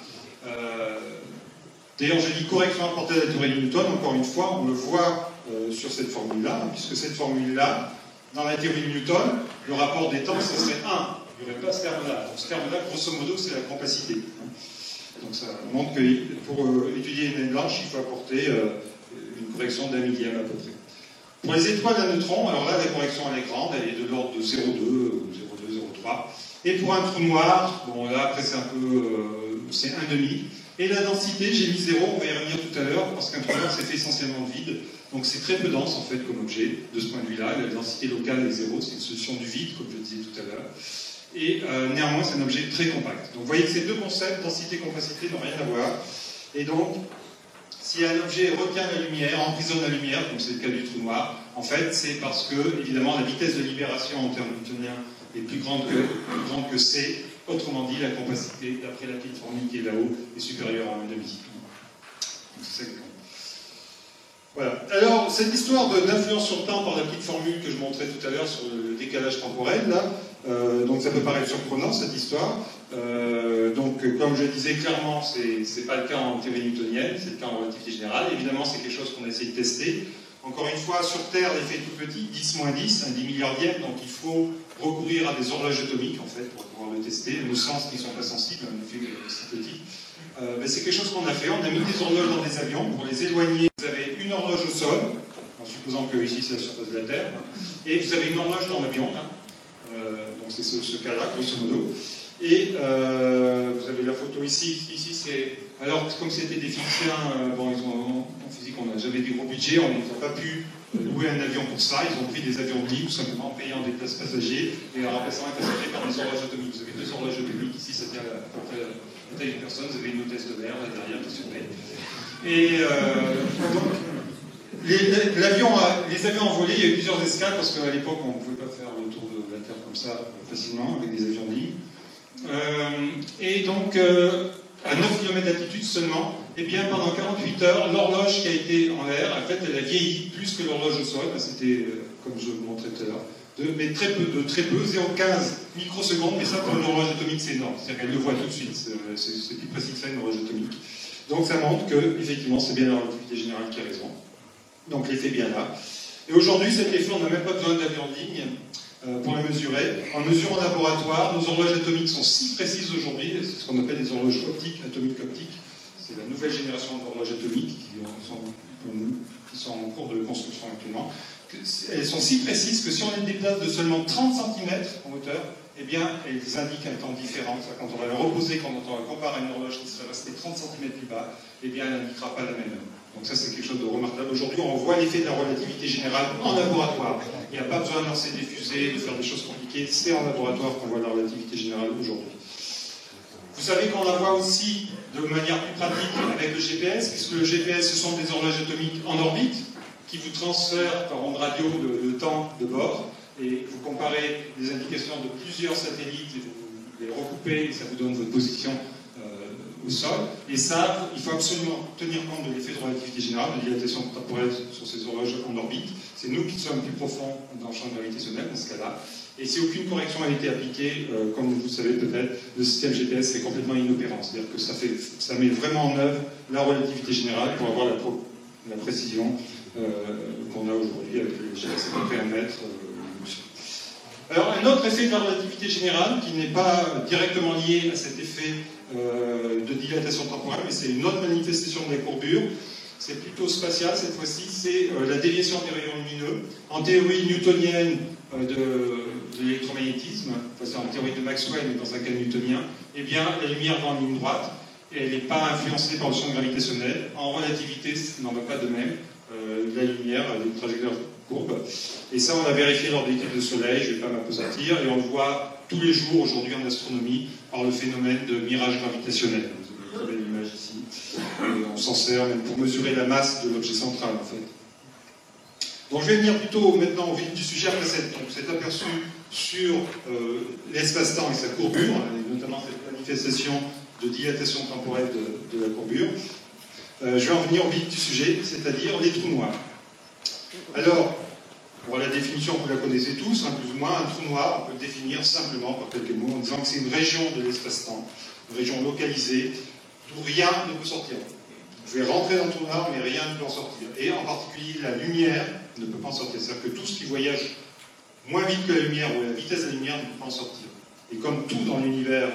D'ailleurs, je dis correction apportée à la théorie de Newton, encore une fois, on le voit sur cette formule-là, hein, puisque cette formule-là, dans la théorie de Newton, le rapport des temps, ce serait 1. Il n'y aurait pas ce terme-là. Donc ce terme-là, grosso modo, c'est la compacité. Donc ça montre que pour étudier les naines blanches, il faut apporter une correction d'1 millième à peu près. Pour les étoiles à neutrons, alors là, la correction elle est grande, elle est de l'ordre de 0,2, 0,2, 0,3. Et pour un trou noir, bon là, après c'est un peu, c'est 1,5. Et la densité, j'ai mis 0, on va y revenir tout à l'heure, parce qu'un trou noir c'est fait essentiellement de vide. Donc c'est très peu dense en fait comme objet, de ce point de vue-là. La densité locale est 0, c'est une solution du vide, comme je le disais tout à l'heure. Et néanmoins, c'est un objet très compact. Donc vous voyez que ces deux concepts, densité et compacité, n'ont rien à voir. Et donc, si un objet retient la lumière, emprisonne la lumière, comme c'est le cas du trou noir, en fait, c'est parce que, évidemment, la vitesse de libération en termes newtoniens est plus grande que C. Autrement dit, la compacité, d'après la petite formule qui est là-haut, est supérieure à 1,5. Donc c'est ça que... Voilà. Alors, cette histoire d'influence sur le temps par la petite formule que je montrais tout à l'heure sur le décalage temporel, là, donc ça peut paraître surprenant, cette histoire. Donc, comme je disais clairement, c'est pas le cas en théorie newtonienne, c'est le cas en relativité générale. Évidemment, c'est quelque chose qu'on essaie de tester. Encore une fois, sur Terre, l'effet est tout petit, 10 moins 10, un 10 milliardième, donc il faut recourir à des horloges atomiques, en fait, pour pouvoir le tester. Nos sens qui ne sont pas sensibles à un effet si petit. C'est quelque chose qu'on a fait. On a mis des horloges dans des avions pour les éloigner. Vous avez une horloge au sol, en supposant que ici c'est la surface de la Terre, et vous avez une horloge dans l'avion. Donc c'est ce cas-là, grosso modo. Et vous avez la photo ici. Ici c'est... Alors, comme c'était des physiciens, bon, en physique, on n'a jamais des gros budgets, on n'a pas pu louer un avion pour ça. Ils ont pris des avions de ligne, tout simplement, en payant des places passagers et en remplaçant les passagers par des horloges atomiques. Vous avez deux horloges atomiques. Ici, ça tient à peu près la taille d'une personne. Vous avez une hôtesse de l'air là derrière qui surveille. Et donc, les avions envolés, il y a eu plusieurs escales parce qu'à l'époque, on ne pouvait pas faire le tour de la Terre comme ça facilement avec des avions de ligne. Et donc, à 9 km d'altitude seulement, et bien pendant 48 heures, l'horloge qui a été en l'air, en fait, elle a vieilli plus que l'horloge au sol. C'était, comme je vous montrais tout à l'heure, mais très peu, 0,15 microsecondes, mais ça pour une horloge atomique c'est énorme, c'est-à-dire qu'elle le voit tout de suite, c'est plus précis que ça une horloge atomique. Donc ça montre que, effectivement, c'est bien la relativité générale qui a raison. Donc l'effet est bien là. Et aujourd'hui, cet effet, on n'a même pas besoin d'avion de ligne. pour la mesurer. On mesure en laboratoire, nos horloges atomiques sont si précises aujourd'hui, c'est ce qu'on appelle les horloges optiques, atomiques optiques. C'est la nouvelle génération d'horloges atomiques qui sont en cours de construction actuellement. Elles sont si précises que si on les déplace de seulement 30 cm en hauteur, eh bien, elles indiquent un temps différent. Quand on va la reposer, quand on va comparer à une horloge qui serait restée 30 cm plus bas, eh bien, elle n'indiquera pas la même heure. Donc ça, c'est quelque chose de remarquable. Aujourd'hui, on voit l'effet de la relativité générale en laboratoire. Il n'y a pas besoin de lancer des fusées, de faire des choses compliquées. C'est en laboratoire qu'on voit la relativité générale aujourd'hui. Vous savez qu'on la voit aussi de manière plus pratique avec le GPS, puisque le GPS, ce sont des horloges atomiques en orbite qui vous transfèrent par onde radio le temps de bord. Et vous comparez des indications de plusieurs satellites et vous les recoupez et ça vous donne votre position au sol. Et ça, il faut absolument tenir compte de l'effet de relativité générale, de dilatation temporelle sur ces horloges en orbite. C'est nous qui sommes plus profonds dans le champ gravitationnel dans ce cas-là. Et si aucune correction a été appliquée, comme vous le savez peut-être, le système GPS est complètement inopérant. C'est-à-dire que ça met vraiment en œuvre la relativité générale pour avoir la précision qu'on a aujourd'hui avec le GPS à peu près 1 mètre. Alors, un autre effet de la relativité générale, qui n'est pas directement lié à cet effet de dilatation temporelle, mais c'est une autre manifestation de la courbure, c'est plutôt spatial cette fois-ci, c'est la déviation des rayons lumineux. En théorie newtonienne de l'électromagnétisme, enfin, c'est en théorie de Maxwell, mais dans un cas newtonien, eh bien, la lumière va en ligne droite, et elle n'est pas influencée par le champ gravitationnel. En relativité, ça n'en va pas de même. La lumière a une trajectoire courbe. Et ça, on l'a vérifié lors des études de soleil, je ne vais pas m'appesantir, et on le voit tous les jours aujourd'hui en astronomie par le phénomène de mirage gravitationnel. Vous avez l'image ici. Et on s'en sert même pour mesurer la masse de l'objet central, en fait. Donc je vais venir plutôt maintenant au vif du sujet après cet aperçu sur l'espace-temps et sa courbure, et notamment cette manifestation de dilatation temporelle de la courbure. Je vais en venir au vif du sujet, c'est-à-dire les trous noirs. Alors, pour la définition, vous la connaissez tous, plus ou moins, un trou noir, on peut le définir simplement par quelques mots, en disant que c'est une région de l'espace-temps, une région localisée, d'où rien ne peut sortir. Je vais rentrer dans le trou noir, mais rien ne peut en sortir. Et en particulier, la lumière ne peut pas en sortir. C'est-à-dire que tout ce qui voyage moins vite que la lumière, ou à la vitesse de la lumière, ne peut pas en sortir. Et comme tout dans l'univers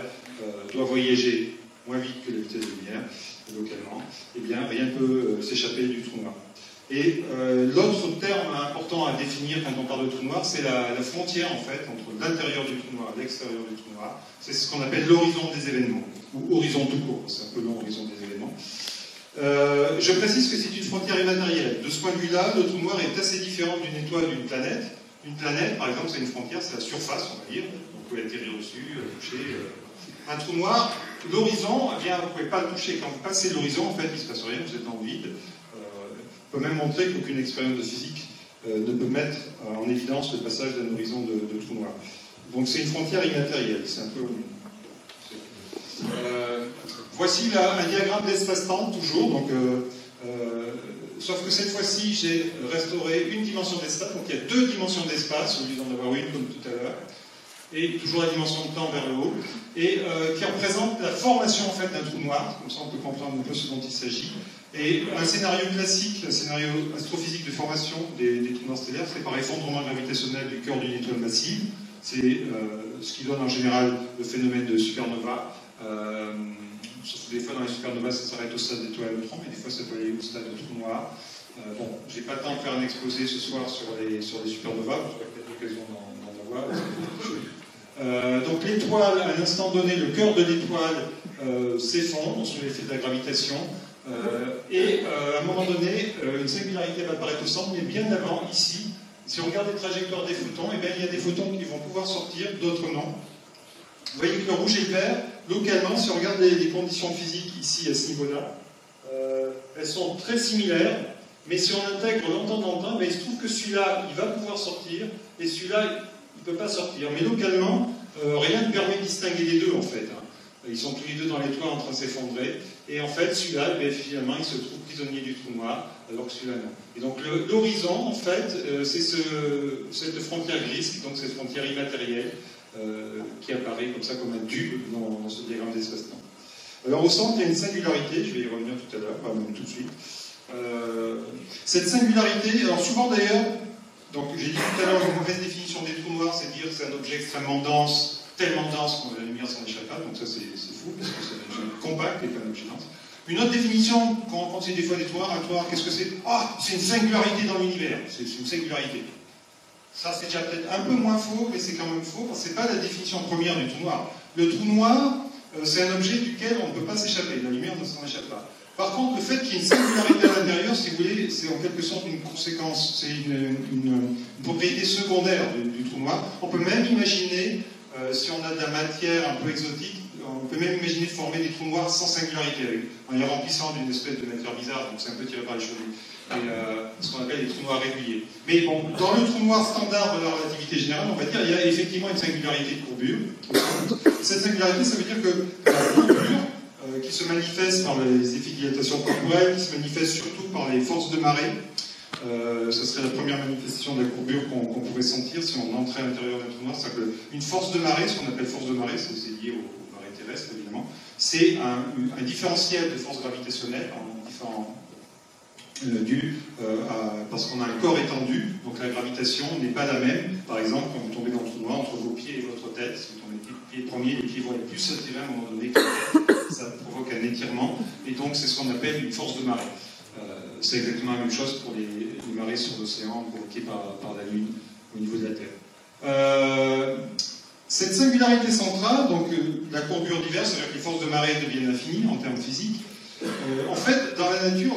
doit voyager moins vite que la vitesse de la lumière, localement, eh bien, rien ne peut s'échapper du trou noir. Et l'autre terme important à définir quand on parle de trou noir, c'est la frontière, en fait, entre l'intérieur du trou noir et l'extérieur du trou noir. C'est ce qu'on appelle l'horizon des événements, ou horizon tout court, c'est un peu long, horizon des événements. Je précise que c'est une frontière immatérielle. De ce point de vue-là, le trou noir est assez différent d'une étoile, d'une planète. Une planète, par exemple, c'est une frontière, c'est la surface, on va dire. On peut atterrir dessus, toucher. Un trou noir, l'horizon, eh bien, vous ne pouvez pas le toucher. Quand vous passez l'horizon, en fait, il ne se passe rien, vous êtes dans le vide. On peut même montrer qu'aucune expérience de physique ne peut mettre en évidence le passage d'un horizon de trou noir. Donc c'est une frontière immatérielle. C'est un peu... voici là un diagramme d'espace-temps, toujours. Donc, sauf que cette fois-ci, j'ai restauré une dimension d'espace. Donc il y a 2 dimensions d'espace, au lieu d'en avoir une comme tout à l'heure. Et toujours la dimension de temps vers le haut, et qui représente la formation en fait d'un trou noir, comme ça on peut comprendre un peu ce dont il s'agit. Et un scénario classique, un scénario astrophysique de formation des trous noirs stellaires, c'est par effondrement gravitationnel du cœur d'une étoile massive. C'est ce qui donne en général le phénomène de supernova. Sauf que des fois dans les supernovas ça s'arrête au stade d'étoile à neutrons, mais des fois ça peut aller au stade de trou noir. Bon, j'ai pas le temps de faire un exposé ce soir sur les supernovas, vous aurez peut-être l'occasion d'en avoir. Donc l'étoile, à l'instant donné, le cœur de l'étoile s'effondre sous l'effet de la gravitation, et à un moment donné, une singularité va apparaître au centre, mais bien avant, ici, si on regarde les trajectoires des photons, eh bien, il y a des photons qui vont pouvoir sortir, d'autres non. Vous voyez que le rouge et le vert, localement, si on regarde les conditions physiques ici, à ce niveau-là, elles sont très similaires, mais si on intègre longtemps dans le temps, il se trouve que celui-là, il va pouvoir sortir, et celui-là, il ne peut pas sortir. Mais localement, rien ne permet de distinguer les deux, en fait. Ils sont tous les deux dans l'étoile en train de s'effondrer. Et en fait, celui-là, finalement, il se trouve prisonnier du trou noir, alors que celui-là, non. Et donc, l'horizon, en fait, c'est cette frontière grise, donc cette frontière immatérielle, qui apparaît comme ça, comme un tube dans ce diagramme d'espace-temps. Alors, au centre, il y a une singularité, je vais y revenir tout à l'heure, pas même tout de suite. Cette singularité, alors souvent d'ailleurs, Donc j'ai dit tout à l'heure, une mauvaise définition des trous noirs, c'est dire que c'est un objet extrêmement dense, tellement dense que la lumière s'en échappe pas, donc ça c'est fou, parce que c'est un objet compact et pas un objet dense. Une autre définition, quand on pense des fois des trous noirs, un trou noir, qu'est-ce que c'est? Ah, c'est une singularité dans l'univers, c'est une singularité. Ça c'est déjà peut-être un peu moins faux, mais c'est quand même faux, parce que c'est pas la définition première du trou noir. Le trou noir, c'est un objet duquel on ne peut pas s'échapper, la lumière ne s'en échappe pas. Par contre, le fait qu'il y ait une singularité à l'intérieur, si vous voulez, c'est en quelque sorte une conséquence, c'est une propriété secondaire du trou noir. On peut même imaginer, si on a de la matière un peu exotique, on peut même imaginer former des trous noirs sans singularité, en les remplissant d'une espèce de matière bizarre, donc c'est un peu tiré par les cheveux, ce qu'on appelle des trous noirs réguliers. Mais bon, dans le trou noir standard de la relativité générale, on va dire, il y a effectivement une singularité de courbure. Cette singularité, ça veut dire que la courbure, qui se manifeste par les effets de dilatation corporelle, qui se manifeste surtout par les forces de marée. Ce serait la première manifestation de la courbure qu'on pourrait sentir si on entrait à l'intérieur d'un trou noir. C'est une force de marée, ce qu'on appelle force de marée, c'est lié aux marées terrestres évidemment, c'est un différentiel de force gravitationnelle parce qu'on a un corps étendu, donc la gravitation n'est pas la même. Par exemple, quand vous tombez dans le trou noir, entre vos pieds et votre tête, si vous tombez pied premier, les pieds vont être plus attirés à un moment donné que la tête. Ça provoque un étirement, et donc c'est ce qu'on appelle une force de marée. C'est exactement la même chose pour les marées sur l'océan provoquées par la Lune au niveau de la Terre. Cette singularité centrale, donc la courbure diverse, c'est-à-dire que les forces de marée deviennent infinies en termes physiques. En fait, dans la nature,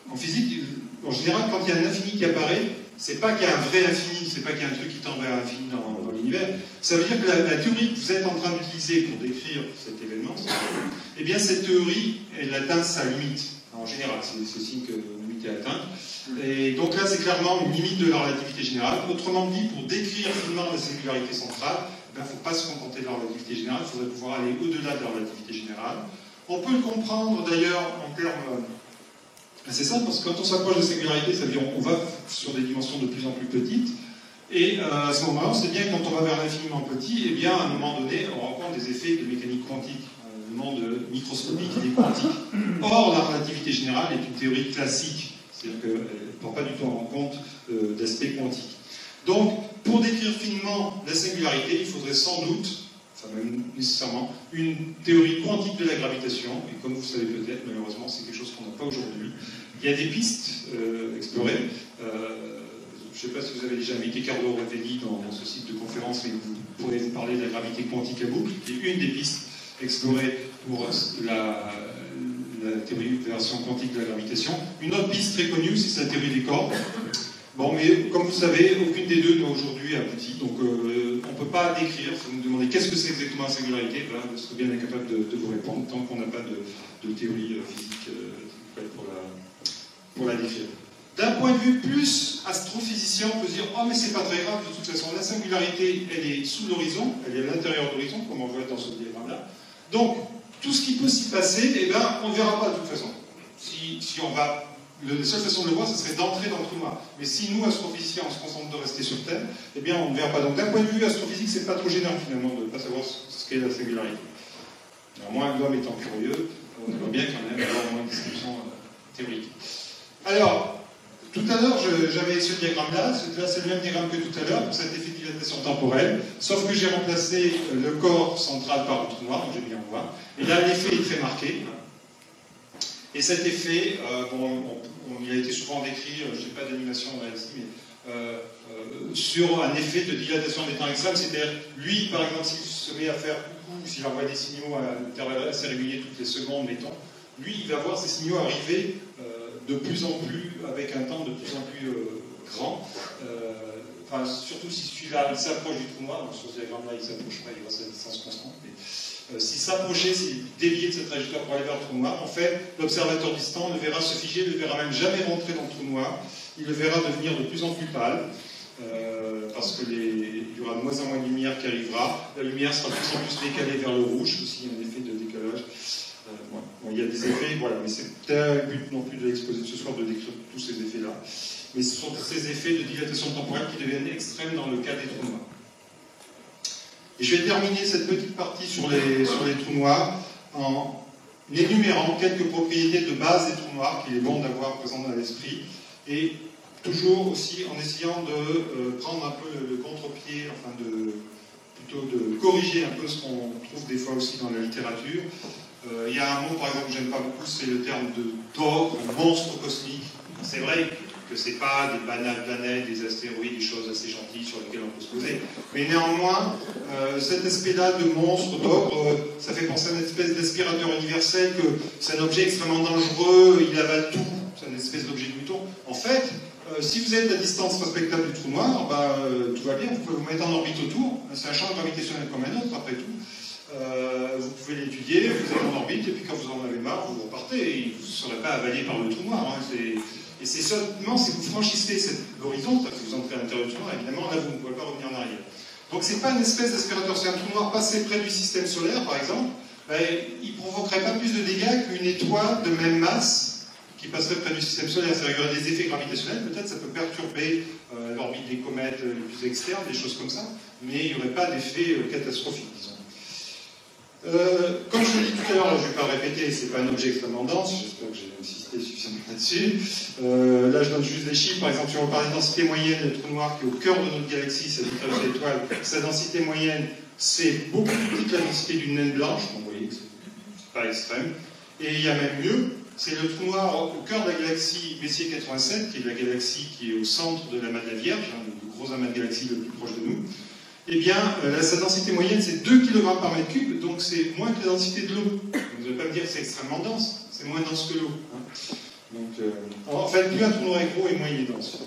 en physique, en général, quand il y a un infini qui apparaît, c'est pas qu'il y a un vrai infini, c'est pas qu'il y a un truc qui tend vers l'infini dans l'univers. Ça veut dire que la théorie que vous êtes en train d'utiliser pour décrire cet événement, eh bien cette théorie, elle atteint sa limite. En général, c'est signe que la limite est atteinte. Et donc là, c'est clairement une limite de la relativité générale. Autrement dit, pour décrire finement la singularité centrale, il ne faut pas se contenter de la relativité générale, il faudrait pouvoir aller au-delà de la relativité générale. On peut le comprendre d'ailleurs en termes assez simples, parce que quand on s'approche de singularité, ça veut dire qu'on va sur des dimensions de plus en plus petites. Et à ce moment-là, on sait bien que quand on va vers l'infiniment petit, eh bien, à un moment donné, on rencontre des effets de mécanique quantique. Le monde microscopique, il est quantique. Or, la relativité générale est une théorie classique, c'est-à-dire qu'elle ne prend pas du tout en compte d'aspects quantiques. Donc, pour décrire finement la singularité, il faudrait sans doute, enfin même nécessairement, une théorie quantique de la gravitation, et comme vous le savez peut-être, malheureusement, c'est quelque chose qu'on n'a pas aujourd'hui. Il y a des pistes explorées. Je ne sais pas si vous avez déjà invité Carlo Rovelli dans ce site de conférence, mais vous pourrez vous parler de la gravité quantique à boucle, qui est une des pistes explorées pour la théorie de version quantique de la gravitation. Une autre piste très connue, c'est la théorie des cordes. Bon, mais comme vous savez, aucune des deux n'a aujourd'hui abouti, donc on ne peut pas décrire. Si vous me demandez qu'est-ce que c'est exactement la singularité, ben, je serais bien incapable de vous répondre, tant qu'on n'a pas de théorie physique pour la décrire. D'un point de vue plus astrophysicien, on peut se dire « Oh, mais c'est pas très grave, de toute façon, la singularité, elle est sous l'horizon, elle est à l'intérieur de l'horizon, comme on voit dans ce diagramme-là. Donc, tout ce qui peut s'y passer, eh ben, on ne verra pas de toute façon. Si on va... La seule façon de le voir, ce serait d'entrer dans le trou noir. Mais si nous, astrophysiciens, on se concentre de rester sur Terre, eh bien, on ne verra pas. Donc, d'un point de vue astrophysique, c'est pas trop gênant, finalement, de ne pas savoir ce qu'est la singularité. Alors, moi, l'homme étant curieux, on voit bien quand même avoir au moins une description théorique. Alors, tout à l'heure, j'avais ce diagramme-là. Là, c'est le même diagramme que tout à l'heure pour cet effet de dilatation temporelle, sauf que j'ai remplacé le corps central par le trou noir, donc j'ai mis en noir. Et là, l'effet est très marqué. Et cet effet, il a été souvent décrit, je n'ai pas d'animation là ici, mais sur un effet de dilatation des temps extrêmes, c'est-à-dire, lui, par exemple, s'il se met à faire coucou, s'il envoie des signaux à intervalles assez réguliers toutes les secondes, mettons, lui, il va voir ces signaux arriver de plus en plus, avec un temps de plus en plus grand. Enfin, surtout si celui-là s'approche du trou noir, donc sur ce diagramme-là, il ne s'approche pas, il reste à la distance constante. S'il s'approchait, s'il déviait de cette trajectoire pour aller vers le trou noir, en fait, l'observateur distant le verra se figer, ne le verra même jamais rentrer dans le trou noir, il le verra devenir de plus en plus pâle, parce qu'il y aura de moins en moins de lumière qui arrivera, la lumière sera de plus en plus décalée vers le rouge, aussi il y a un effet de décalage. Bon, il y a des effets, voilà, mais c'est peut-être le but non plus de l'exposer de ce soir de décrire tous ces effets-là. Mais ce sont ces effets de dilatation temporelle qui deviennent extrêmes dans le cas des trous noirs. Et je vais terminer cette petite partie sur les trous noirs en énumérant quelques propriétés de base des trous noirs qu'il est bon d'avoir présentes dans l'esprit. Et toujours aussi en essayant de prendre un peu le contre-pied, enfin plutôt de corriger un peu ce qu'on trouve des fois aussi dans la littérature. Il y a un mot, par exemple, que j'aime pas beaucoup, c'est le terme de d'ogre, monstre cosmique. C'est vrai que c'est pas des banales planètes, des astéroïdes, des choses assez gentilles sur lesquelles on peut se poser. Mais néanmoins, cet aspect-là de monstre, d'ogre, ça fait penser à une espèce d'aspirateur universel, que c'est un objet extrêmement dangereux, il avale tout, c'est une espèce d'objet de Newton. En fait, si vous êtes à distance respectable du trou noir, tout va bien, vous pouvez vous mettre en orbite autour, c'est un champ gravitationnel comme un autre, après tout. Vous pouvez l'étudier, vous êtes en orbite, et puis quand vous en avez marre, vous repartez, et vous ne serez pas avalé par le trou noir. Hein, et c'est seulement si vous franchissez l'horizon, c'est-à-dire que vous entrez à l'intérieur du trou noir, évidemment, là vous ne pouvez pas revenir en arrière. Donc c'est pas une espèce d'aspirateur, c'est un trou noir passé près du système solaire, par exemple, il ne provoquerait pas plus de dégâts qu'une étoile de même masse qui passerait près du système solaire. C'est-à-dire qu'il y aurait des effets gravitationnels, peut-être ça peut perturber l'orbite des comètes les plus externes, des choses comme ça, mais il n'y aurait pas d'effet catastrophique, disons. Comme je l'ai dit tout à l'heure, je ne vais pas le répéter, c'est pas un objet extrêmement dense, j'espère que j'ai insisté suffisamment là-dessus. Là, je donne juste des chiffres. Par exemple, si on parle de densité moyenne, le trou noir qui est au cœur de notre galaxie, cette étoile, sa densité moyenne, c'est beaucoup plus petit que la densité d'une naine blanche, donc vous voyez que c'est pas extrême. Et il y a même mieux, c'est le trou noir au cœur de la galaxie Messier 87, qui est la galaxie qui est au centre de l'amas de la Vierge, le gros amas de galaxies le plus proche de nous. Eh bien, sa densité moyenne, c'est 2 kg par mètre cube, donc c'est moins que la densité de l'eau. Vous n'allez pas me dire que c'est extrêmement dense, c'est moins dense que l'eau. Hein. Donc, en fait, plus un trou noir est gros et moins il est dense.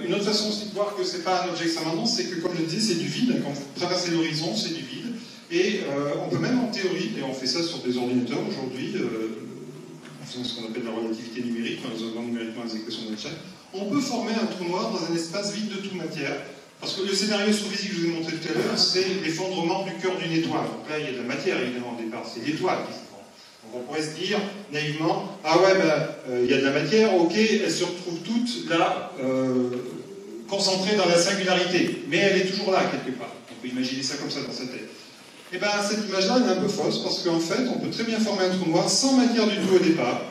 Une autre façon aussi de voir que ce n'est pas un objet extrêmement dense, c'est que, comme je le disais, c'est du vide. Quand vous traversez l'horizon, c'est du vide. Et on peut même, en théorie, et on fait ça sur des ordinateurs aujourd'hui, en faisant ce qu'on appelle la relativité numérique, en résolvant numériquement les équations d'Einstein, on peut former un trou noir dans un espace vide de toute matière. Parce que le scénario astrophysique que je vous ai montré tout à l'heure, c'est l'effondrement du cœur d'une étoile. Donc là, il y a de la matière, évidemment, au départ. C'est l'étoile qui se forme. Donc on pourrait se dire, naïvement, ah ouais, il y a de la matière, ok, elle se retrouve toute là, concentrée dans la singularité. Mais elle est toujours là, quelque part. On peut imaginer ça comme ça dans sa tête. Et bien, cette image-là, elle est un peu fausse, parce qu'en fait, on peut très bien former un trou noir sans matière du tout au départ.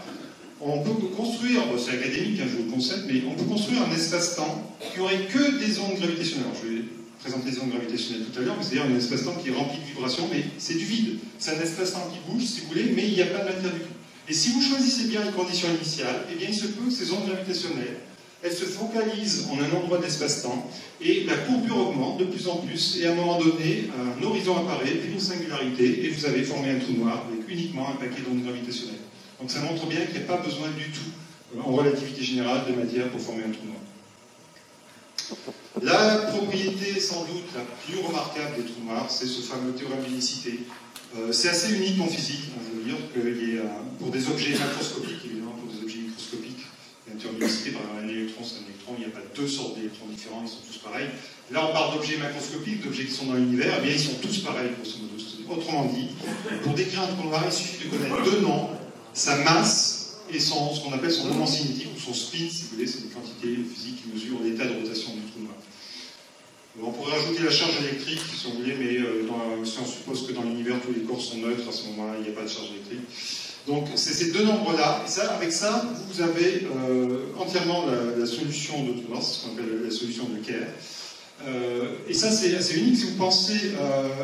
On peut construire, c'est académique, hein, je vous le concède, mais on peut construire un espace-temps qui aurait que des ondes gravitationnelles. Alors, je vais présenter les ondes gravitationnelles tout à l'heure, mais c'est-à-dire un espace-temps qui est rempli de vibrations, mais c'est du vide. C'est un espace-temps qui bouge, si vous voulez, mais il n'y a pas de matière du tout. Et si vous choisissez bien les conditions initiales, eh bien, il se peut que ces ondes gravitationnelles, elles se focalisent en un endroit de l'espace-temps, et la courbure augmente de plus en plus, et à un moment donné, un horizon apparaît, puis une singularité, et vous avez formé un trou noir avec uniquement un paquet d'ondes gravitationnelles. Donc ça montre bien qu'il n'y a pas besoin du tout, en relativité générale, de matière pour former un trou noir. La propriété, sans doute, la plus remarquable des trous noirs, c'est ce fameux théorème d'unicité. C'est assez unique en physique, je veux dire, qu'il y a, pour des objets macroscopiques, évidemment, pour des objets microscopiques, il y a un théorème d'unicité, par exemple, un électron, c'est un électron, il n'y a pas deux sortes d'électrons différents, ils sont tous pareils. Là, on parle d'objets macroscopiques, d'objets qui sont dans l'univers, eh bien, ils sont tous pareils, grosso modo. Autrement dit, pour décrire un trou noir, il suffit de connaître deux noms, sa masse et ce qu'on appelle son moment cinétique, ou son spin, si vous voulez, c'est des quantités physiques qui mesurent l'état de rotation du trou noir. On pourrait rajouter la charge électrique, si vous voulez, mais si on suppose que dans l'univers tous les corps sont neutres, à ce moment-là, il n'y a pas de charge électrique. Donc c'est ces deux nombres-là, et ça, avec ça, vous avez entièrement la solution de trou noir, c'est ce qu'on appelle la solution de Kerr. Et ça, c'est assez unique. Si vous pensez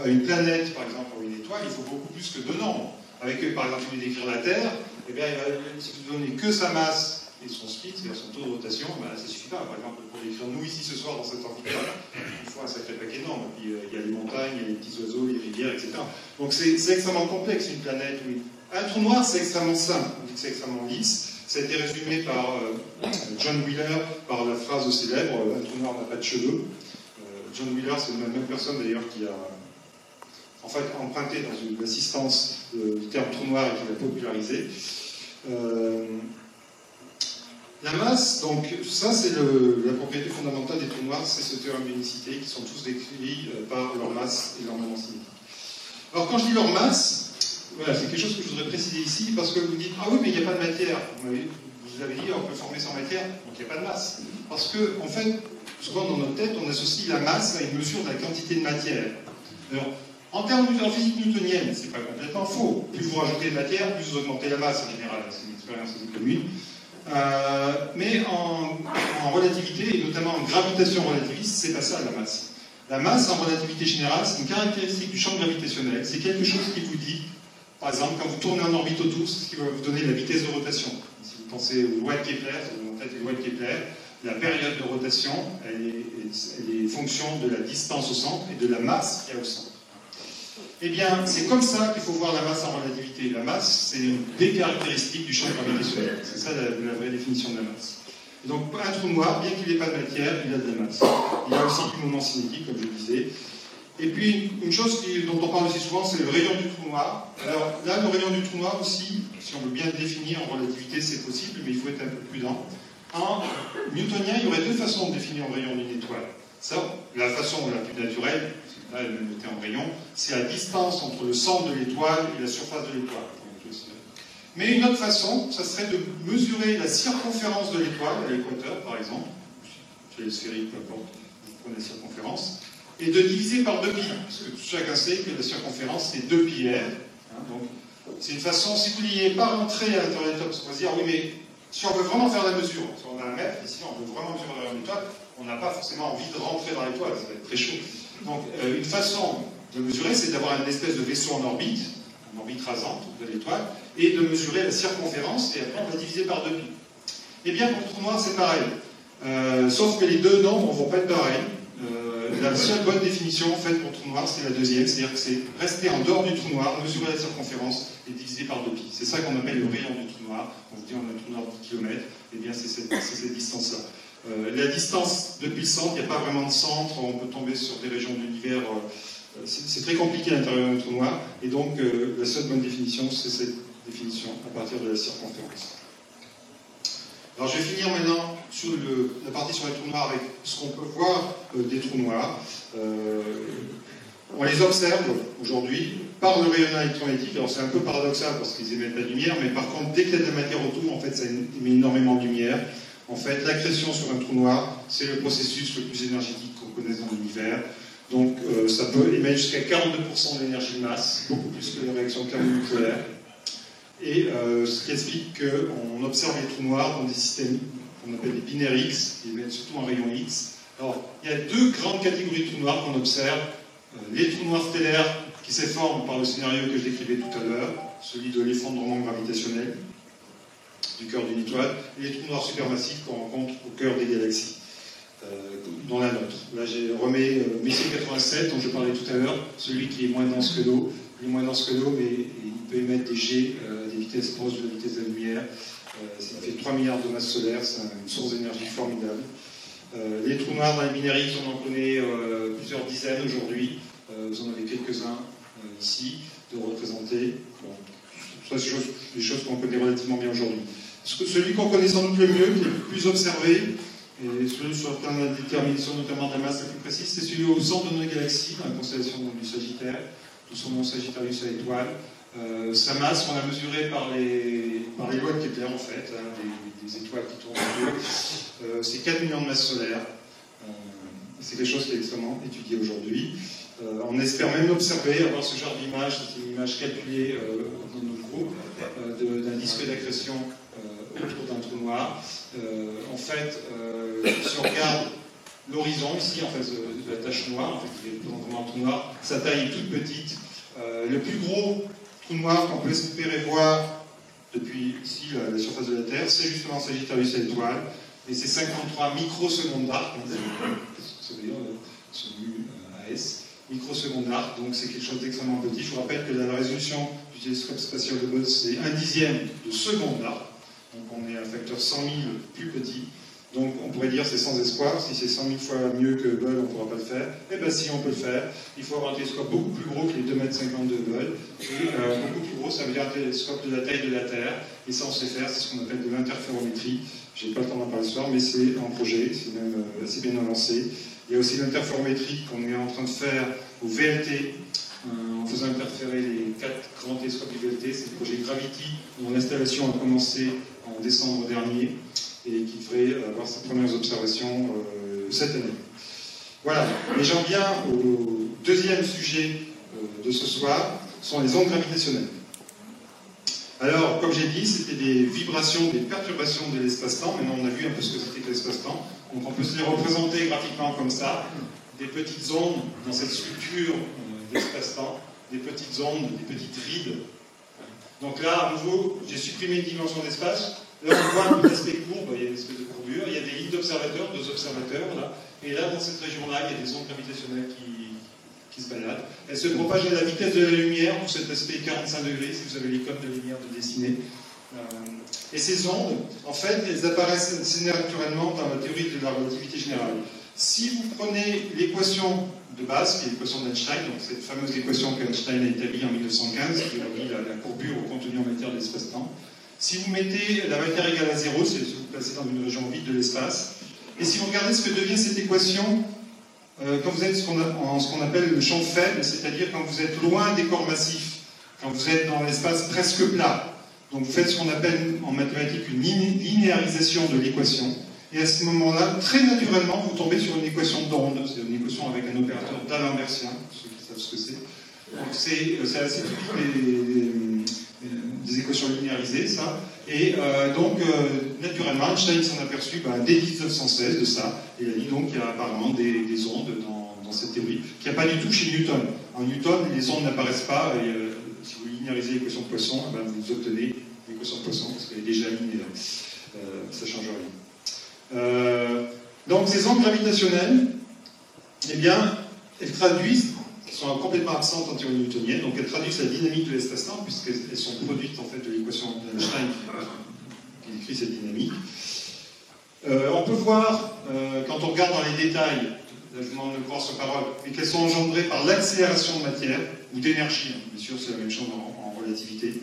à une planète, par exemple, ou une étoile, il faut beaucoup plus que deux nombres. Avec, par exemple, si vous voulez décrire la Terre, eh bien, si vous donnez que sa masse et son spin, c'est-à-dire son taux de rotation, ben, ça ne suffit pas. Par exemple, pour décrire nous ici ce soir dans cet amphithéâtre, il faut un sacré paquet de nombres. Puis il y a les montagnes, il y a les petits oiseaux, les rivières, etc. Donc c'est extrêmement complexe, une planète. Oui. Un trou noir, c'est extrêmement simple. On dit que c'est extrêmement lisse. Ça a été résumé par John Wheeler par la phrase célèbre « Un trou noir n'a pas de cheveux ». John Wheeler, c'est la même personne d'ailleurs qui a en fait emprunté dans une assistance du terme trou noir et qui l'a popularisé. La masse, donc ça c'est la propriété fondamentale des trous noirs, c'est ce théorème d'unicité qui sont tous décrits par leur masse et leur moment cinétique. Alors quand je dis leur masse, voilà, c'est quelque chose que je voudrais préciser ici parce que vous dites ah oui mais il n'y a pas de matière. Vous avez dit on peut former sans matière, donc il n'y a pas de masse. Parce que en fait, souvent dans notre tête, on associe la masse à une mesure de la quantité de matière. Alors, en termes de physique newtonienne, c'est pas complètement faux. Plus vous rajoutez de matière, plus vous augmentez la masse en général. C'est une expérience assez commune. Mais en relativité, et notamment en gravitation relativiste, c'est pas ça la masse. La masse en relativité générale, c'est une caractéristique du champ gravitationnel. C'est quelque chose qui vous dit, par exemple, quand vous tournez en orbite autour, c'est ce qui va vous donner la vitesse de rotation. Si vous pensez aux lois de Kepler, en tête les lois de Kepler, la période de rotation, elle est fonction de la distance au centre et de la masse qu'il y a au centre. Eh bien, c'est comme ça qu'il faut voir la masse en relativité. La masse, c'est une des caractéristiques du champ gravitationnel. C'est ça la vraie définition de la masse. Et donc, un trou noir, bien qu'il n'ait pas de matière, il a de la masse. Il a aussi du moment cinétique, comme je le disais. Et puis, une chose dont on parle aussi souvent, c'est le rayon du trou noir. Alors là, le rayon du trou noir aussi, si on veut bien le définir en relativité, c'est possible, mais il faut être un peu prudent. En newtonien, il y aurait deux façons de définir le rayon d'une étoile. Ça, la façon la plus naturelle, là, elle est notée en rayon, c'est la distance entre le centre de l'étoile et la surface de l'étoile. Mais une autre façon, ça serait de mesurer la circonférence de l'étoile, à l'équateur par exemple, chez les sphériques, peu importe, vous prenez la circonférence, et de diviser par 2pi, parce que chacun sait que la circonférence c'est 2pi r. Donc, c'est une façon, si vous n'y pas rentrer à l'intérieur de l'étoile, parce qu'on va se dire, oui, mais si on veut vraiment faire la mesure, si on a un mètre, ici on veut vraiment mesurer une étoile, on n'a pas forcément envie de rentrer dans l'étoile, ça va être très chaud. Donc, une façon de mesurer, c'est d'avoir une espèce de vaisseau en orbite rasante de l'étoile, et de mesurer la circonférence, et après on va diviser par 2pi. Eh bien, pour le trou noir, c'est pareil. Sauf que les deux nombres ne vont pas être pareils. La seule bonne définition faite pour le trou noir, c'est la deuxième, c'est-à-dire que c'est rester en dehors du trou noir, mesurer la circonférence et diviser par 2pi. C'est ça qu'on appelle le rayon du trou noir. On se dit on a un trou noir de 10 km, eh bien c'est cette distance-là. La distance depuis le centre, il n'y a pas vraiment de centre, on peut tomber sur des régions de l'univers, c'est très compliqué à l'intérieur d'un trou noir, et donc la seule bonne définition, c'est cette définition à partir de la circonférence. Alors je vais finir maintenant sur la partie sur les trous noirs avec ce qu'on peut voir des trous noirs. On les observe aujourd'hui par le rayonnement électromagnétique. Alors c'est un peu paradoxal parce qu'ils émettent la lumière, mais par contre dès qu'il y a de la matière autour, en fait ça émet énormément de lumière. En fait, l'accrétion sur un trou noir, c'est le processus le plus énergétique qu'on connaisse dans l'univers. Donc ça peut émettre jusqu'à 42% de l'énergie de masse, beaucoup plus que les réactions thermonucléaires. Et ce qui explique qu'on observe les trous noirs dans des systèmes qu'on appelle les binaires X, qui émettent surtout un rayon X. Alors, il y a deux grandes catégories de trous noirs qu'on observe. Les trous noirs stellaires qui se forment par le scénario que je décrivais tout à l'heure, celui de l'effondrement gravitationnel du cœur d'une étoile, et les trous noirs supermassifs qu'on rencontre au cœur des galaxies, dans la nôtre. Là, j'ai remis Messier 87, dont je parlais tout à l'heure, celui qui est moins dense que l'eau. Il est moins dense que l'eau, mais il peut émettre des jets à des vitesses proches de la vitesse de la lumière. Ça fait 3 milliards de masses solaires, c'est une source d'énergie formidable. Les trous noirs dans les binaires X, on en connaît plusieurs dizaines aujourd'hui. Vous en avez quelques-uns ici, de représentés. Bon, ça, c'est des choses qu'on connaît relativement bien aujourd'hui. Celui qu'on connaît sans doute le mieux, qui est le plus observé, et celui sur la détermination notamment de la masse la plus précise, c'est celui au centre de notre galaxie, dans la constellation du Sagittaire, d'où son nom Sagittarius à l'étoile. Sa masse, on l'a mesurée par les lois de Kepler, en fait, hein, des étoiles qui tournent autour. C'est 4 millions de masses solaires. C'est quelque chose qui est extrêmement étudié aujourd'hui. On espère même observer, avoir ce genre d'image, c'est une image calculée dans notre groupe, d'un disque d'accrétion autour d'un trou noir. En fait, si on regarde l'horizon ici, en fait, de la tache noire, en fait, qui est vraiment un trou noir, sa taille est toute petite. Le plus gros trou noir qu'on peut espérer voir depuis ici, la surface de la Terre, c'est justement Sagittarius à l'étoile, et c'est 53 microsecondes d'arc, ça veut dire celui AS, microsecondes d'arc, donc c'est quelque chose d'extrêmement petit. Je vous rappelle que la résolution du télescope spatial Hubble, c'est 1/10 de seconde d'arc, donc on est à un facteur 100 000 plus petit. Donc on pourrait dire c'est sans espoir, si c'est 100 000 fois mieux que Hubble, on ne pourra pas le faire. Eh bien si, on peut le faire. Il faut avoir un télescope beaucoup plus gros que les 2,50 m de Hubble. Et beaucoup plus gros, ça veut dire un télescope de la taille de la Terre. Et ça on sait faire, c'est ce qu'on appelle de l'interférométrie. Je n'ai pas le temps d'en parler ce soir, mais c'est en projet, c'est même assez bien avancé. Il y a aussi l'interférométrie qu'on est en train de faire au VLT, en faisant interférer les 4 grands télescopes du VLT. C'est le projet Gravity, dont l'installation a commencé en décembre dernier, et qui devrait avoir ses premières observations cette année. Voilà, et j'en viens au deuxième sujet de ce soir, sont les ondes gravitationnelles. Alors, comme j'ai dit, c'était des vibrations, des perturbations de l'espace-temps. Maintenant, on a vu un peu ce que c'était que l'espace-temps. Donc, on peut se les représenter graphiquement comme ça. Des petites ondes dans cette structure d'espace-temps, des petites ondes, des petites rides. Donc là, à nouveau, j'ai supprimé une dimension d'espace. Là, on voit un aspect courbe, il y a une espèce de courbure. Il y a des lignes d'observateurs, deux observateurs, là. Et là, dans cette région-là, il y a des ondes gravitationnelles qui se baladent. Elles se propagent à la vitesse de la lumière, pour cet aspect 45 degrés, si vous avez l'icône de lumière de dessiner. Et ces ondes, en fait, elles apparaissent assez naturellement dans la théorie de la relativité générale. Si vous prenez l'équation de base, qui est l'équation d'Einstein, donc cette fameuse équation qu'Einstein a établie en 1915, qui relie la courbure au contenu en matière de l'espace-temps, si vous mettez la matière égale à 0, c'est si vous placez dans une région vide de l'espace, et si vous regardez ce que devient cette équation quand vous êtes en ce qu'on appelle le champ faible, c'est-à-dire quand vous êtes loin des corps massifs, quand vous êtes dans l'espace presque plat, donc vous faites ce qu'on appelle en mathématiques une linéarisation de l'équation, et à ce moment-là, très naturellement, vous tombez sur une équation d'onde, c'est une équation avec un opérateur d'Alembertien, pour ceux qui savent ce que c'est. Donc c'est assez typique des équations linéarisées, ça. Et naturellement, Einstein s'en aperçut dès 1916 de ça. Et il a dit donc qu'il y a apparemment des ondes dans cette théorie, qu'il n'y a pas du tout chez Newton. En Newton, les ondes n'apparaissent pas. Et, si vous linéarisez l'équation de Poisson, vous obtenez l'équation de Poisson, parce qu'elle est déjà linéaire. Ça ne change rien. Donc ces ondes gravitationnelles, eh bien, elles traduisent, qui sont complètement absentes en théorie newtonienne, donc elles traduisent la dynamique de l'espace-temps, puisqu'elles sont produites en fait de l'équation d'Einstein qui décrit cette dynamique. On peut voir, quand on regarde dans les détails, là je vous demande de croire sur parole, mais qu'elles sont engendrées par l'accélération de matière, ou d'énergie, bien sûr c'est la même chose en relativité.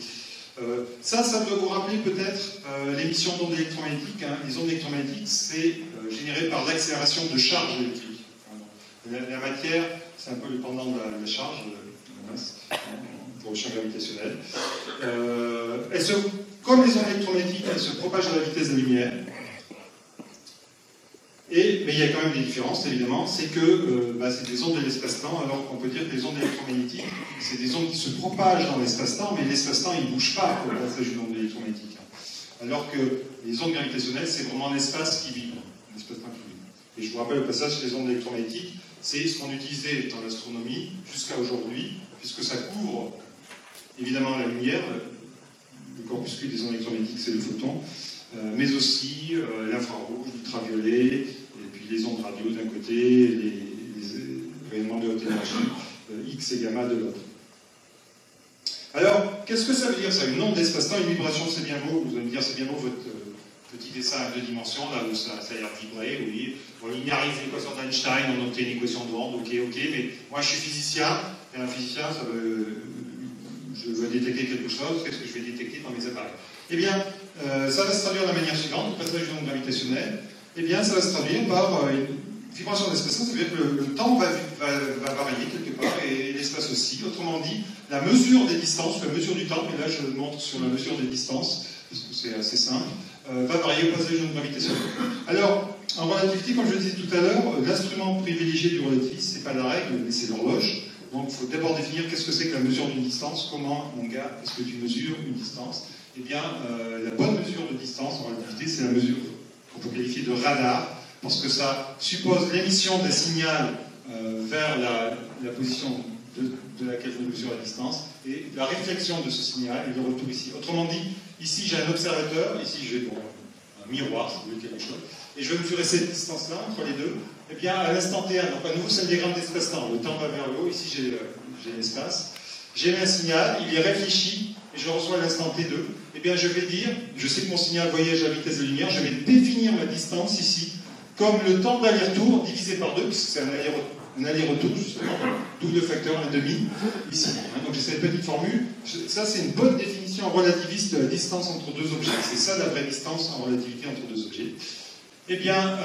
Ça doit vous rappeler peut-être l'émission d'ondes électromagnétiques. Les ondes électromagnétiques, c'est généré par l'accélération de charges électriques. La matière, c'est un peu le pendant de la charge, la masse, pour le champ gravitationnel. Comme les ondes électromagnétiques, elles se propagent à la vitesse de la lumière. Mais il y a quand même des différences, évidemment, c'est que c'est des ondes de l'espace-temps, alors qu'on peut dire que les ondes électromagnétiques, c'est des ondes qui se propagent dans l'espace-temps, mais l'espace-temps, il ne bouge pas au passage d'une onde électromagnétique. Alors que les ondes gravitationnelles, c'est vraiment l'espace qui vibre, l'espace-temps qui vibre. Et je vous rappelle au passage que les ondes électromagnétiques, c'est ce qu'on utilisait dans l'astronomie jusqu'à aujourd'hui, puisque ça couvre évidemment la lumière, le corpuscule des ondes électromagnétiques, c'est le photon, mais aussi l'infrarouge, l'ultraviolet, et puis les ondes radio d'un côté, les rayonnements de haute énergie, X et gamma de l'autre. Alors, qu'est-ce que ça veut dire ça? Une onde d'espace-temps, une vibration, c'est bien beau. Vous allez me dire, c'est bien beau votre petit dessin à deux dimensions, là où ça a l'air vibrer, oui. On linéarise l'équation d'Einstein, on obtient une équation d'onde, ok, mais moi je suis physicien, et un physicien, je veux détecter quelque chose, qu'est-ce que je vais détecter dans mes appareils? Eh bien, ça va se traduire de la manière suivante, le passage d'une onde gravitationnelle, eh bien, ça va se traduire par une vibration d'espace-temps, ça veut dire que le temps va varier quelque part, et l'espace aussi. Autrement dit, la mesure des distances, la mesure du temps, et là je montre sur la mesure des distances, parce que c'est assez simple, va varier au passage d'une onde gravitationnelle. Alors, en relativité, comme je le disais tout à l'heure, l'instrument privilégié du relativisme, c'est pas la règle, mais c'est l'horloge. Donc, il faut d'abord définir qu'est-ce que c'est que la mesure d'une distance, comment, mon gars, est-ce que tu mesures une distance? Eh bien, la bonne mesure de distance en relativité, c'est la mesure qu'on peut qualifier de radar, parce que ça suppose l'émission d'un signal vers la position de laquelle je mesure la distance, et la réflexion de ce signal et le retour ici. Autrement dit, ici j'ai un observateur, ici j'ai un miroir, si vous voulez quelque chose, et je vais mesurer cette distance-là entre les deux. Eh bien, à l'instant T1, donc à nouveau c'est un diagramme d'espace-temps, le temps va vers le haut, ici j'ai l'espace, j'émets un signal, il est réfléchi, et je reçois à l'instant T2, eh bien je vais dire, je sais que mon signal voyage à vitesse de lumière, je vais définir ma distance ici, comme le temps d'aller-retour divisé par 2, puisque c'est un aller-retour justement, double facteur 1,5, ici. Donc j'ai cette petite formule, ça c'est une bonne définition relativiste de la distance entre deux objets, c'est ça la vraie distance en relativité entre deux objets. Eh bien,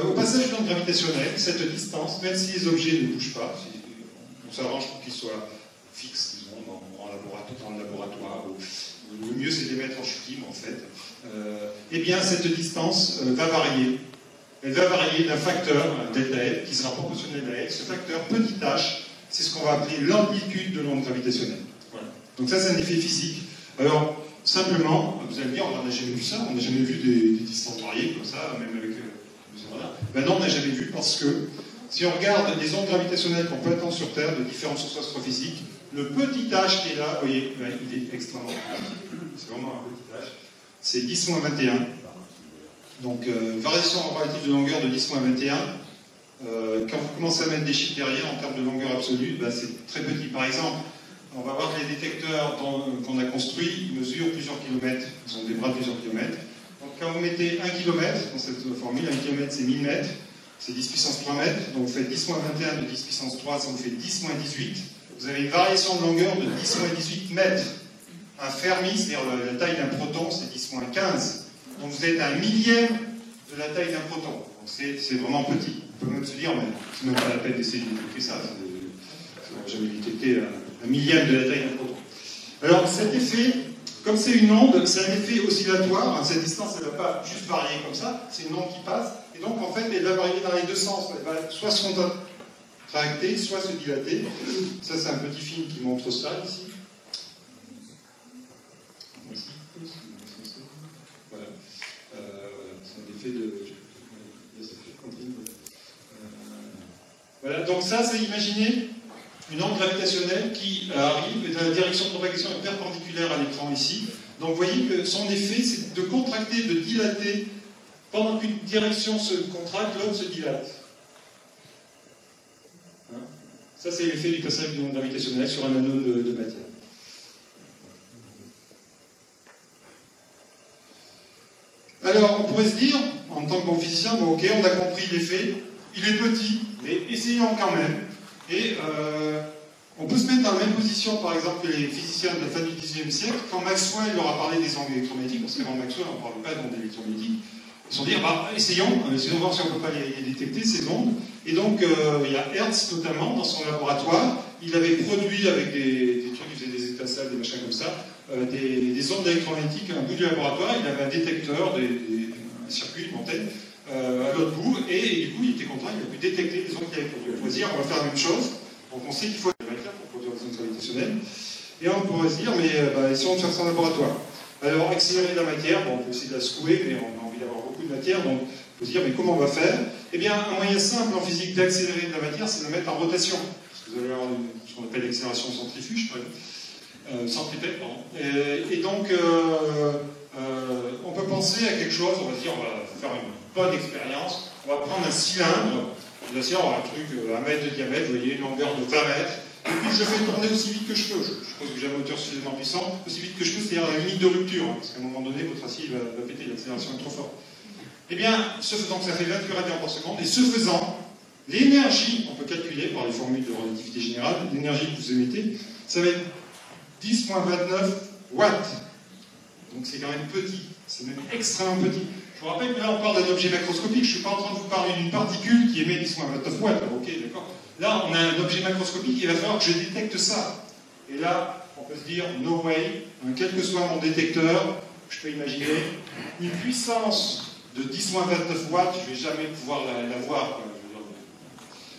au passage d'une onde gravitationnelle, cette distance, même si les objets ne bougent pas, on s'arrange pour qu'ils soient fixes, disons, dans le laboratoire, le mieux c'est de les mettre en chute libre en fait, eh bien cette distance va varier. Elle va varier d'un facteur, delta F, qui sera proportionnel à F. Ce facteur, petit h, c'est ce qu'on va appeler l'amplitude de l'onde gravitationnelle. Voilà. Donc ça c'est un effet physique. Alors, simplement, vous allez me dire, on n'a jamais vu ça, on n'a jamais vu des distances variées comme ça, même avec voilà. Ben non, on n'a jamais vu parce que si on regarde les ondes gravitationnelles qu'on peut attendre sur Terre de différentes sources astrophysiques, le petit h qui est là, vous voyez, ben, il est extrêmement petit. C'est vraiment un petit h. C'est 10-21. Donc, variation relative de longueur de 10-21. Quand vous commencez à mettre des chiffres derrière en termes de longueur absolue, ben, c'est très petit. Par exemple, on va voir que les détecteurs qu'on a construits mesurent plusieurs kilomètres. Ils ont des bras de plusieurs kilomètres. Donc quand vous mettez 1 km dans cette formule, 1 km c'est 1000 mètres, c'est 10 puissance 3 mètres, donc vous faites 10 moins 21 de 10 puissance 3, ça vous fait 10 moins 18. Vous avez une variation de longueur de 10 moins 18 mètres. Un Fermi, c'est-à-dire la taille d'un proton, c'est 10 moins 15. Donc vous êtes à un millième de la taille d'un proton. Donc c'est vraiment petit. On peut même se dire, mais c'est même pas la peine d'essayer de détecter ça. On n'a jamais détecté un millième de la taille d'un proton. Alors cet effet, comme c'est une onde, c'est un effet oscillatoire. Cette distance, elle ne va pas juste varier comme ça. C'est une onde qui passe. Et donc, en fait, elle va varier dans les deux sens. Elle va soit se contracter, soit se dilater. Ça, c'est un petit film qui montre ça, ici. Voilà. C'est un effet de... Voilà. Donc ça, c'est imaginer une onde gravitationnelle qui arrive et la direction de propagation est perpendiculaire à l'écran ici. Donc vous voyez que son effet, c'est de contracter, de dilater. Pendant qu'une direction se contracte, l'autre se dilate. Hein? Ça, c'est l'effet du passage d'une onde gravitationnelle sur un anneau de matière. Alors, on pourrait se dire, en tant que bon physicien, bon, ok, on a compris l'effet, il est petit, mais essayons quand même. Et on peut se mettre dans la même position, par exemple, que les physiciens de la fin du XIXe siècle, quand Maxwell leur a parlé des ondes électromagnétiques, parce qu'avant Maxwell, on ne parlait pas d'ondes électromagnétiques, ils se sont dit, bah, essayons de voir si on ne peut pas les détecter, ces ondes. Et donc, il y a Hertz, notamment, dans son laboratoire, il avait produit avec des trucs qui faisaient des étincelles, des machins comme ça, des ondes électromagnétiques à un bout du laboratoire. Il avait un détecteur, un circuit, une antenne, à l'autre bout, et du coup, il était content, il a pu détecter les ondes qu'il avait produites. On pourrait se dire, on va faire la même chose. Donc, on sait qu'il faut de la matière pour produire des ondes gravitationnelles. Et on pourrait se dire, mais essayons de faire ça en laboratoire. Alors, accélérer la matière, bon, on peut essayer de la secouer, mais on a envie d'avoir beaucoup de matière, donc il faut se dire, mais comment on va faire? Eh bien, un moyen simple en physique d'accélérer de la matière, c'est de la mettre en rotation. Parce que vous allez avoir ce qu'on appelle l'accélération centrifuge, centripète, pardon. Et donc, on peut penser à quelque chose, on va se dire, on va faire une bonne expérience, on va prendre un cylindre, bien sûr, un truc à 1 mètre de diamètre, vous voyez, une longueur de 20 mètres, et puis je fais tourner aussi vite que je peux. Je suppose que j'ai un moteur suffisamment puissant, aussi vite que je peux, c'est-à-dire à la limite de rupture, hein, parce qu'à un moment donné, votre acier va péter, l'accélération est trop forte. Eh bien, donc ça fait 28 radians par seconde, et ce faisant, l'énergie, on peut calculer par les formules de relativité générale, l'énergie que vous émettez, ça va être 10 moins 29 watts. Donc c'est quand même petit, c'est même extrêmement petit. Je vous rappelle que là on parle d'un objet macroscopique, je ne suis pas en train de vous parler d'une particule qui émet 10 moins 29 watts, ok, d'accord. Là on a un objet macroscopique, il va falloir que je détecte ça. Et là, on peut se dire, no way, quel que soit mon détecteur, je peux imaginer une puissance de 10 moins 29 watts, je ne vais jamais pouvoir la voir.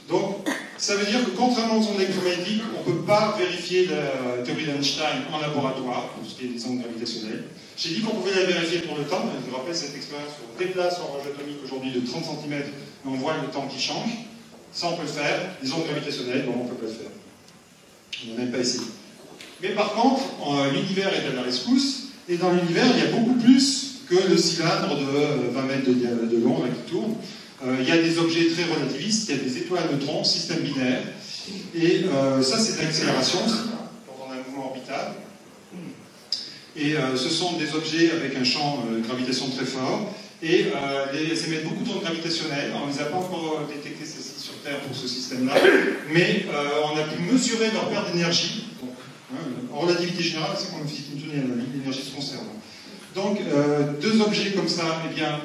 Donc, ça veut dire que contrairement aux ondes électromagnétiques, on ne peut pas vérifier la théorie d'Einstein en laboratoire, pour ce qui est des ondes gravitationnelles. J'ai dit qu'on pouvait la vérifier pour le temps, je vous rappelle cette expérience, on déplace en horloge atomique aujourd'hui de 30 cm, et on voit le temps qui change. Ça, on peut le faire. Les ondes gravitationnelles, bon, on ne peut pas le faire. On n'a même pas essayé. Mais par contre, l'univers est à la rescousse, et dans l'univers, il y a beaucoup plus que le cylindre de 20 mètres de long là, qui tourne. Il y a des objets très relativistes, il y a des étoiles à neutrons, système binaire, et ça c'est de l'accélération quand on a un mouvement orbital. Et ce sont des objets avec un champ de gravitation très fort, et elles émettent beaucoup d'ondes gravitationnelles. On ne les a pas encore détectées celles-ci sur Terre pour ce système-là, mais on a pu mesurer leur perte d'énergie. En relativité générale, c'est comme en physique newtonienne, l'énergie se conserve. Donc, deux objets comme ça, eh bien,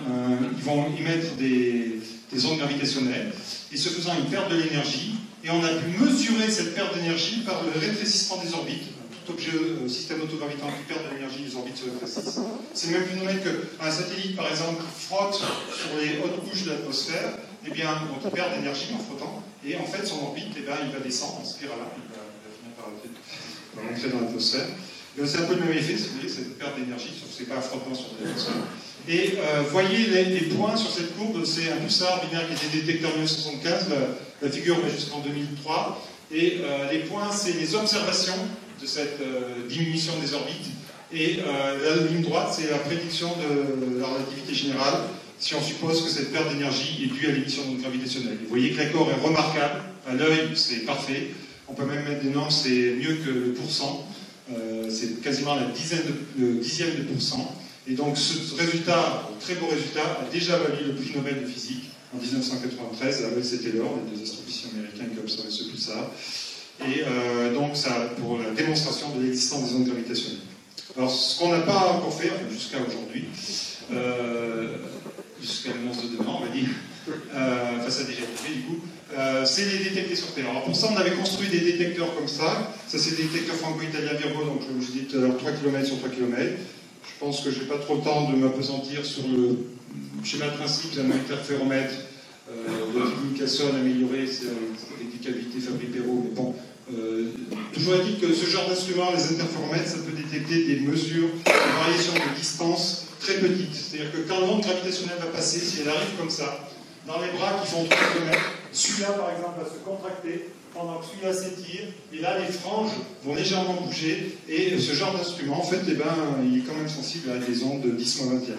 ils vont émettre des ondes gravitationnelles, et ce faisant, ils perdent de l'énergie, et on a pu mesurer cette perte d'énergie par le rétrécissement des orbites. Tout objet, système autogravitant qui perd de l'énergie, les orbites se rétrécissent. C'est le même phénomène qu'un satellite, par exemple, frotte sur les hautes couches de l'atmosphère, eh bien, donc il perd d'énergie en frottant, et en fait, son orbite, eh bien, il va descendre en spirale, il va finir par rentrer dans l'atmosphère. C'est un peu le même effet, si vous voulez, cette perte d'énergie, sauf que ce n'est pas un frottement sur le téléphone. Et voyez les points sur cette courbe, c'est un pulsar binaire qui était détecté en 1975, la figure va jusqu'en 2003, et les points, c'est les observations de cette diminution des orbites, et la ligne droite, c'est la prédiction de la relativité générale, si on suppose que cette perte d'énergie est due à l'émission d'ondes gravitationnelles. Vous voyez que l'accord est remarquable, à l'œil, c'est parfait, on peut même mettre des normes, c'est mieux que le pourcent, c'est quasiment le dixième de pourcent. Et donc ce résultat, très beau résultat, a déjà valu le prix Nobel de physique en 1993 avec C. Taylor, les deux astrophysiciens américains qui observaient ce pulsar. Et donc ça, pour la démonstration de l'existence des ondes gravitationnelles. Alors ce qu'on n'a pas encore fait, enfin, jusqu'à aujourd'hui, jusqu'à l'annonce de demain, on va dire, enfin ça a déjà été fait du coup, c'est les détecter sur Terre. Alors pour ça, on avait construit des détecteurs comme ça. Ça, c'est des détecteurs franco-italiens Virgo, donc je vous dis tout à l'heure 3 km sur 3 km. Je pense que je n'ai pas trop le temps de m'apesantir sur le schéma de principe d'un interféromètre de communication améliorée, c'est avec des cavités Fabry-Perot, mais bon. Toujours est-il que ce genre d'instrument, les interféromètres, ça peut détecter des mesures de variation de distance très petites. C'est-à-dire que quand l'onde gravitationnelle va passer, si elle arrive comme ça, dans les bras qui font 3 km, celui-là par exemple va se contracter pendant que celui-là s'étire, et là les franges vont légèrement bouger, et ce genre d'instrument, en fait, eh ben, il est quand même sensible à des ondes de 10-21.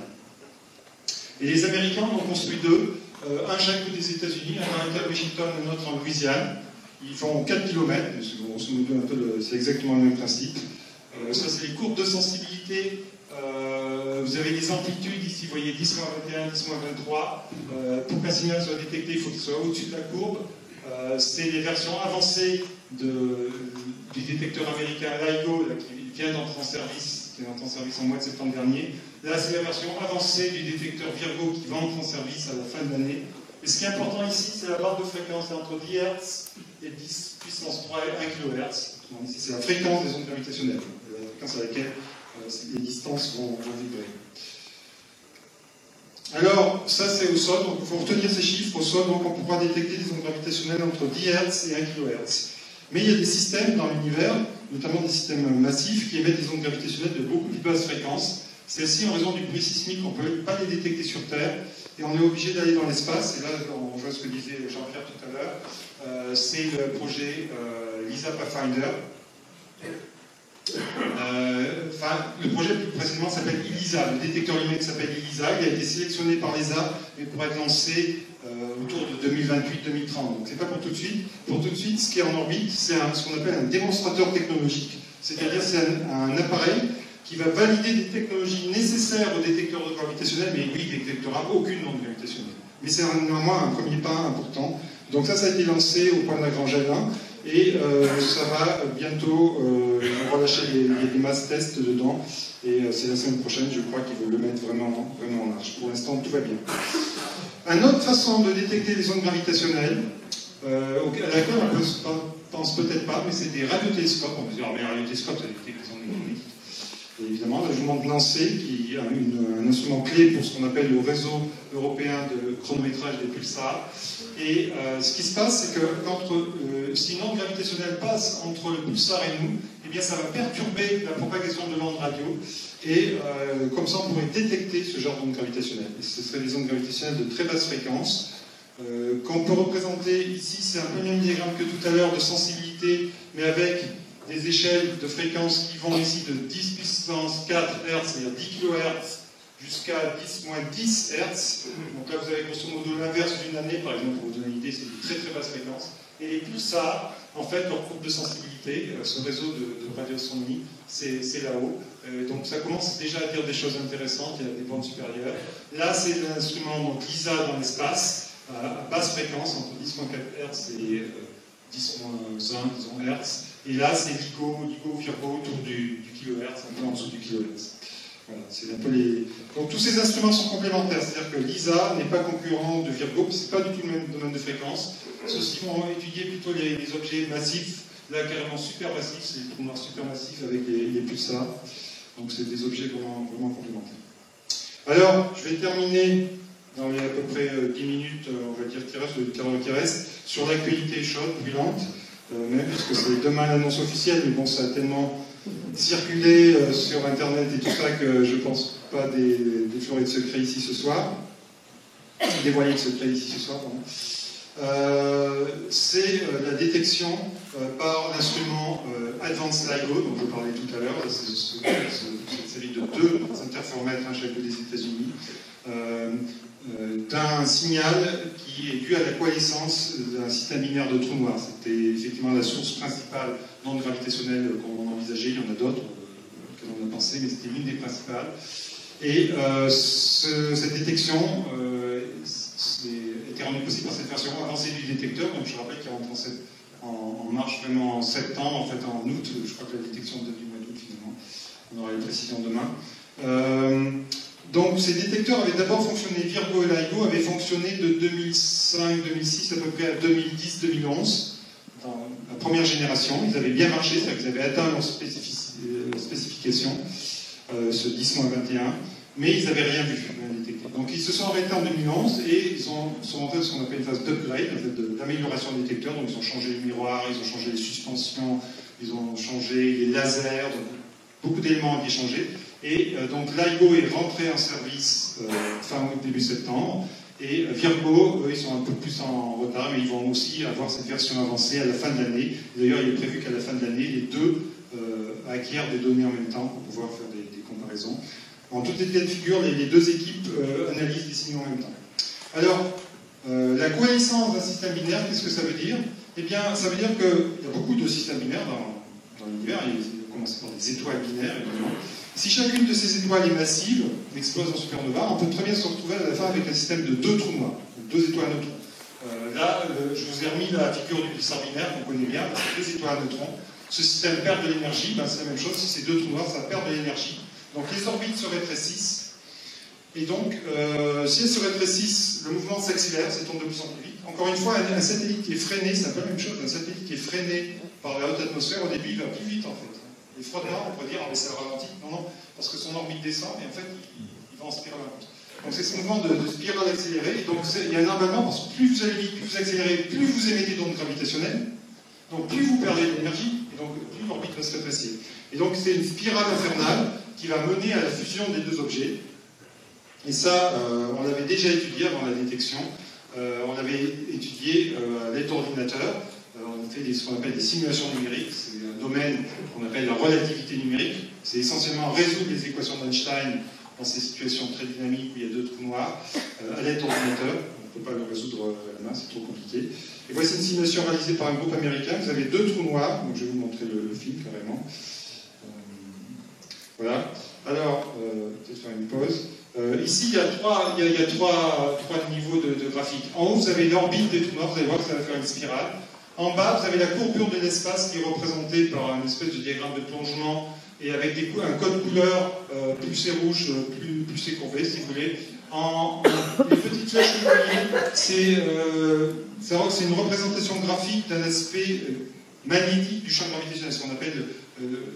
Et les Américains en ont construit deux, un chaque côté des États-Unis, un à Washington et un autre en Louisiane. Ils font 4 km, c'est exactement le même principe. Ça, c'est les courbes de sensibilité. Vous avez des amplitudes, ici, vous voyez 10-21, 10-23. Pour qu'un signal soit détecté, il faut qu'il soit au-dessus de la courbe. C'est les versions avancées du détecteur américain LIGO, là, qui vient d'entrer en service, qui est entré en service en mois de septembre dernier. Là, c'est la version avancée du détecteur Virgo qui va entrer en service à la fin de l'année. Et ce qui est important ici, c'est la barre de fréquence entre 10 Hz et 10 puissance 3 et 1 kHz. Ici, c'est la fréquence des ondes gravitationnelles, la fréquence à laquelle les distances vont vibrer. Alors, ça c'est au sol, donc il faut retenir ces chiffres. Au sol, donc on pourra détecter des ondes gravitationnelles entre 10 Hz et 1 kHz. Mais il y a des systèmes dans l'univers, notamment des systèmes massifs, qui émettent des ondes gravitationnelles de beaucoup plus basse fréquence. Celles-ci, en raison du bruit sismique, on ne peut pas les détecter sur Terre, et on est obligé d'aller dans l'espace. Et là, on voit ce que disait Jean-Pierre tout à l'heure. C'est le projet LISA Pathfinder. Le projet plus précisément s'appelle ELISA, le détecteur lumineux s'appelle ELISA, il a été sélectionné par l'ESA, mais pour être lancé autour de 2028-2030. Donc c'est pas pour tout de suite. Pour tout de suite, ce qui est en orbite, c'est ce qu'on appelle un démonstrateur technologique. C'est-à-dire c'est un appareil qui va valider des technologies nécessaires au détecteur gravitationnel, mais lui, il ne détectera aucune onde gravitationnelle. Mais c'est néanmoins un premier pas important. Donc ça a été lancé au point de Lagrange L1. Et ça va bientôt relâcher les masses tests dedans. Et c'est la semaine prochaine, je crois qu'ils vont le mettre vraiment en marche. Pour l'instant, tout va bien. Une autre façon de détecter les ondes gravitationnelles, à laquelle on ne pense peut-être pas, mais c'est des radiotélescopes. On peut dire, mais un radiotélescope, ça détecte les ondes électromagnétiques. Et évidemment, là, je vous montre l'ANSEE, qui a un instrument clé pour ce qu'on appelle le réseau européen de chronométrage des pulsars. Et ce qui se passe, c'est que si une onde gravitationnelle passe entre le pulsar et nous, eh bien, ça va perturber la propagation de l'onde radio. Et comme ça, on pourrait détecter ce genre d'onde gravitationnelle. Et ce seraient des ondes gravitationnelles de très basse fréquence. Qu'on peut représenter ici, c'est un peu le même diagramme que tout à l'heure de sensibilité, mais avec des échelles de fréquences qui vont ici de 10 puissance 4 Hz, c'est-à-dire 10 kHz, jusqu'à 10-10 Hz. Donc là, vous avez grosso modo l'inverse d'une année, par exemple, pour vous donner une idée, c'est de très très basse fréquence. Et les pulsars, en fait, leur courbe de sensibilité, ce réseau de radioastronomie, c'est là-haut. Donc ça commence déjà à dire des choses intéressantes, il y a des bandes supérieures. Là, c'est l'instrument LISA dans l'espace, à basse fréquence, entre 10.4 Hz et 10-1, disons, Hz. Et là, c'est LIGO Virgo autour du kHz, un peu en dessous du kHz. Voilà, c'est un peu les... Donc tous ces instruments sont complémentaires, c'est-à-dire que LISA n'est pas concurrent de Virgo, c'est pas du tout le même domaine de fréquence. Ceux-ci vont étudier plutôt les objets massifs, là carrément supermassifs, c'est les trous noirs supermassifs avec les pulsars. Donc c'est des objets vraiment complémentaires. Alors, je vais terminer dans les à peu près 10 minutes, on va dire, qui reste, sur l'actualité chaude, brûlante. même, puisque c'est demain l'annonce officielle, mais bon, ça a tellement circulé sur Internet et tout ça que je ne pense pas déflorer de secret ici ce soir. Dévoiler de secret ici ce soir, pardon. C'est la détection par l'instrument Advanced LIGO, dont je parlais tout à l'heure. C'est cette série de 2 interféromètres, chacun des États-Unis, d'un signal qui est dû à la coalescence d'un système binaire de trous noirs. C'était effectivement la source principale non gravitationnelle qu'on envisageait. Il y en a d'autres que l'on a pensé, mais c'était l'une des principales. Et cette détection était rendue possible par cette version avancée du détecteur. Donc je rappelle qu'il rentre en marche vraiment en septembre, en fait en août. Je crois que la détection date du mois d'août finalement. On aura les précisions demain. Donc ces détecteurs avaient d'abord fonctionné, Virgo et LIGO avaient fonctionné de 2005-2006 à peu près à 2010-2011, dans la première génération. Ils avaient bien marché, c'est-à-dire qu'ils avaient atteint leur spécification, ce 10-21, mais ils n'avaient rien vu détecté. Donc ils se sont arrêtés en 2011 et ils sont rentrés dans ce qu'on appelle une phase d'upgrade, en fait, d'amélioration des détecteurs. Donc ils ont changé les miroirs, ils ont changé les suspensions, ils ont changé les lasers, donc beaucoup d'éléments ont été changés. Et donc LIGO est rentré en service fin août, début septembre. Et Virgo, eux, ils sont un peu plus en retard, mais ils vont aussi avoir cette version avancée à la fin de l'année. D'ailleurs, il est prévu qu'à la fin de l'année, les deux acquièrent des données en même temps pour pouvoir faire des comparaisons. En tout état de figure, les deux équipes analysent les signaux en même temps. Alors, la coalescence d'un système binaire, qu'est-ce que ça veut dire? Eh bien, ça veut dire qu'il y a beaucoup de systèmes binaires dans l'univers. Il faut commencer par des étoiles binaires, évidemment. Si chacune de ces étoiles est massive, explose en supernova, on peut très bien se retrouver à la fin avec un système de 2 trous noirs, 2 étoiles à neutrons. Là, je vous ai remis la figure du pulsar binaire qu'on connaît bien, c'est 2 étoiles à neutrons. Ce système perd de l'énergie, c'est la même chose, si c'est 2 trous noirs, ça perd de l'énergie. Donc les orbites se rétrécissent, et donc si elles se rétrécissent, le mouvement s'accélère, ça tourne de plus en plus vite. Encore une fois, un satellite qui est freiné, c'est un peu la même chose, un satellite qui est freiné par la haute atmosphère, au début il va plus vite en fait. Les frottements, on pourrait dire, mais ça ralentit. Non, parce que son orbite descend, et en fait, il va en spirale inverse. Donc c'est ce mouvement de spirale accélérée, et donc il y a un emballement, parce que plus vous allez vite, plus vous accélérez, plus vous émettez d'ondes gravitationnelles, donc plus vous perdez de l'énergie, et donc plus l'orbite va se rétrécir. Et donc c'est une spirale infernale qui va mener à la fusion des deux objets. Et ça, on l'avait déjà étudié avant la détection. On l'avait étudié à l'aide d'ordinateurs. On fait ce qu'on appelle des simulations numériques. C'est un domaine qu'on appelle la relativité numérique. C'est essentiellement résoudre les équations d'Einstein dans ces situations très dynamiques où il y a 2 trous noirs à l'aide d'ordinateurs. On ne peut pas le résoudre à la main, c'est trop compliqué. Et voici une simulation réalisée par un groupe américain. Vous avez 2 trous noirs. Donc je vais vous montrer le film carrément. Voilà. Alors, peut-être faire une pause. Ici, il y a trois niveaux de graphique. En haut, vous avez l'orbite des trous noirs. Vous allez voir que ça va faire une spirale. En bas, vous avez la courbure de l'espace qui est représentée par une espèce de diagramme de plongement et avec un code couleur, plus c'est rouge, plus c'est courbé, si vous voulez. Les petites flèches que vous voyez, c'est une représentation graphique d'un aspect magnétique du champ gravitationnel, ce qu'on appelle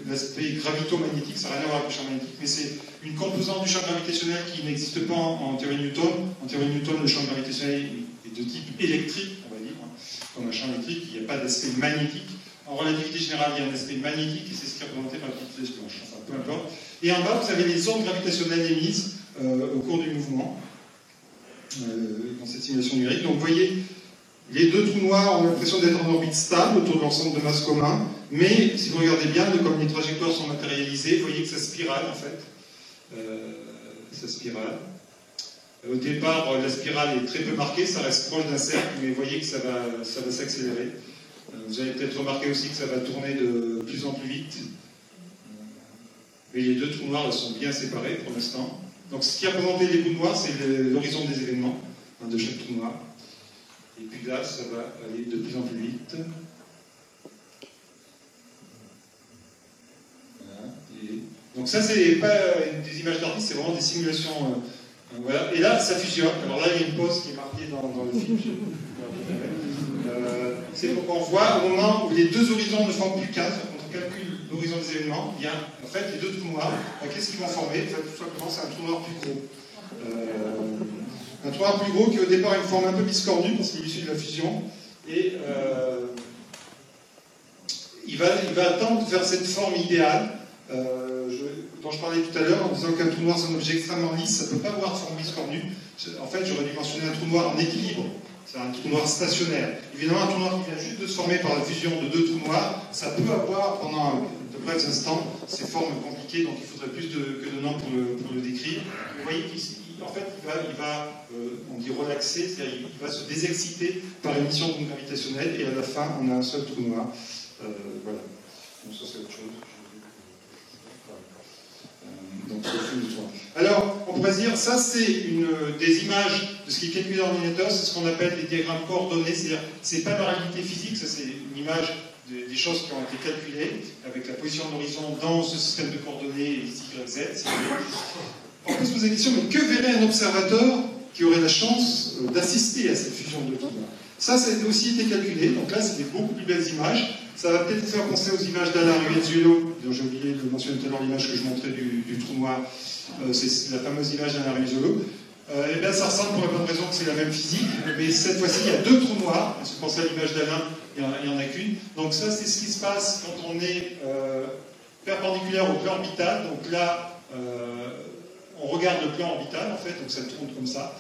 l'aspect gravito-magnétique. Ça n'a rien à voir avec le champ magnétique, mais c'est une composante du champ gravitationnel qui n'existe pas en théorie Newton. En théorie Newton, le champ gravitationnel est de type électrique. Comme un champ électrique, il n'y a pas d'aspect magnétique. En relativité générale, il y a un aspect magnétique et c'est ce qui est représenté par la petite flèche blanche. Enfin, peu importe. Et en bas, vous avez les ondes gravitationnelles émises au cours du mouvement dans cette simulation numérique. Donc, vous voyez, les 2 trous noirs ont l'impression d'être en orbite stable autour de l'ensemble de masse commun, mais si vous regardez bien, comme les trajectoires sont matérialisées, vous voyez que ça spirale en fait. Ça spirale. Au départ, la spirale est très peu marquée, ça reste proche d'un cercle, mais vous voyez que ça va s'accélérer. Vous avez peut-être remarqué aussi que ça va tourner de plus en plus vite. Mais les 2 trous noirs là, sont bien séparés pour l'instant. Donc ce qui a représenté les bouts noirs, c'est l'horizon des événements de chaque trou noir. Et puis là, ça va aller de plus en plus vite. Voilà. Donc ça, c'est pas des images d'artistes, c'est vraiment des simulations. Voilà. Et là, ça fusionne. Alors là, il y a une pause qui est marquée dans le film. C'est pour qu'on voit au moment où les 2 horizons ne forment plus qu'un, quand on calcule l'horizon des événements, il y a en fait les 2 trous noirs. Qu'est-ce qu'ils vont former? En fait, tout simplement, c'est un trou noir plus gros. Un trou noir plus gros qui au départ a une forme un peu biscornue parce qu'il est issu de la fusion. Et il va tendre vers cette forme idéale dont je parlais tout à l'heure en disant qu'un trou noir c'est un objet extrêmement lisse, ça ne peut pas avoir de forme lisse cornue. En fait, j'aurais dû mentionner un trou noir en équilibre, c'est un trou noir stationnaire. Évidemment, un trou noir qui vient juste de se former par la fusion de deux trous noirs, ça peut avoir pendant de brefs instants ces formes compliquées, donc il faudrait plus que de noms pour le décrire. Vous voyez qu'ici, en fait, il va on dit relaxer, c'est-à-dire il va se désexciter par émission d'onde gravitationnelle, et à la fin, on a un seul trou noir. Voilà. Donc ça, c'est autre chose. Donc, alors, on pourrait dire, ça c'est des images de ce qui est calculé dans l'ordinateur, c'est ce qu'on appelle des diagrammes coordonnés, c'est-à-dire, c'est pas la réalité physique, ça c'est une image des choses qui ont été calculées avec la position d'horizon dans ce système de coordonnées X, Y, Z. On peut se poser la question, mais que verrait un observateur qui aurait la chance d'assister à cette fusion de trous noirs? Ça a aussi été calculé, donc là c'est des beaucoup plus belles images. Ça va peut-être vous faire penser aux images d'Alain Ruizuelo, dont j'ai oublié de mentionner tout à l'heure l'image que je montrais du trou noir. C'est la fameuse image d'Alain Ruizuelo. Eh bien, ça ressemble pour la bonne raison que c'est la même physique, mais cette fois-ci, il y a deux trous noirs. Si vous pensez à l'image d'Alain, il n'y en a qu'une. Donc ça, c'est ce qui se passe quand on est perpendiculaire au plan orbital. Donc là, on regarde le plan orbital, en fait, donc ça tourne comme ça.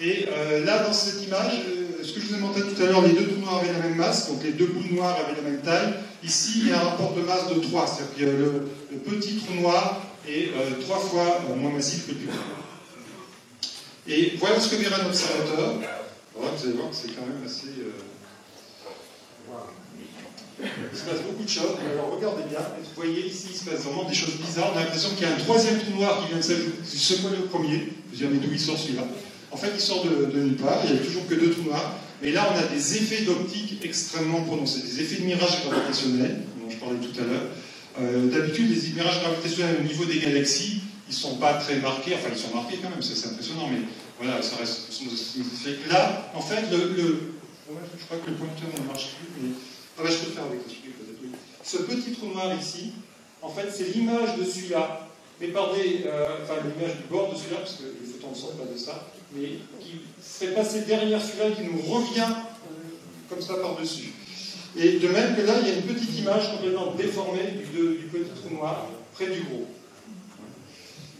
Et là, dans cette image, ce que je vous ai montré tout à l'heure, les deux trous noirs avaient la même masse, donc les deux boules noires avaient la même taille. Ici, il y a un rapport de masse de 3, c'est-à-dire que le petit trou noir est 3 fois moins massif que le plus grand. Et voilà ce que verra un observateur. Voilà, vous allez voir que c'est quand même assez... Il se passe beaucoup de choses. Alors regardez bien, vous voyez ici, il se passe vraiment des choses bizarres. On a l'impression qu'il y a un troisième trou noir qui vient de secouer le premier. Vous direz, mais d'où il sort celui-là? En fait, il sort de nulle part, il n'y a toujours que deux trous noirs. Mais là, on a des effets d'optique extrêmement prononcés, des effets de mirage gravitationnel, dont je parlais tout à l'heure. D'habitude, les mirages gravitationnels au niveau des galaxies, ils ne sont pas très marqués, enfin, ils sont marqués quand même, c'est impressionnant, mais voilà, ça reste ce sont des effets. Là, en fait, je crois que le pointeur ne marche plus, mais... Ah ben, je peux le faire avec celui peut-être, oui. Ce petit trou noir ici, en fait, c'est l'image de celui-là, mais par l'image du bord de celui-là, parce que les photons ne sont pas de ça, mais qui serait passé derrière celui-là et qui nous revient comme ça par-dessus. Et de même que là, il y a une petite image complètement déformée du petit trou noir près du gros.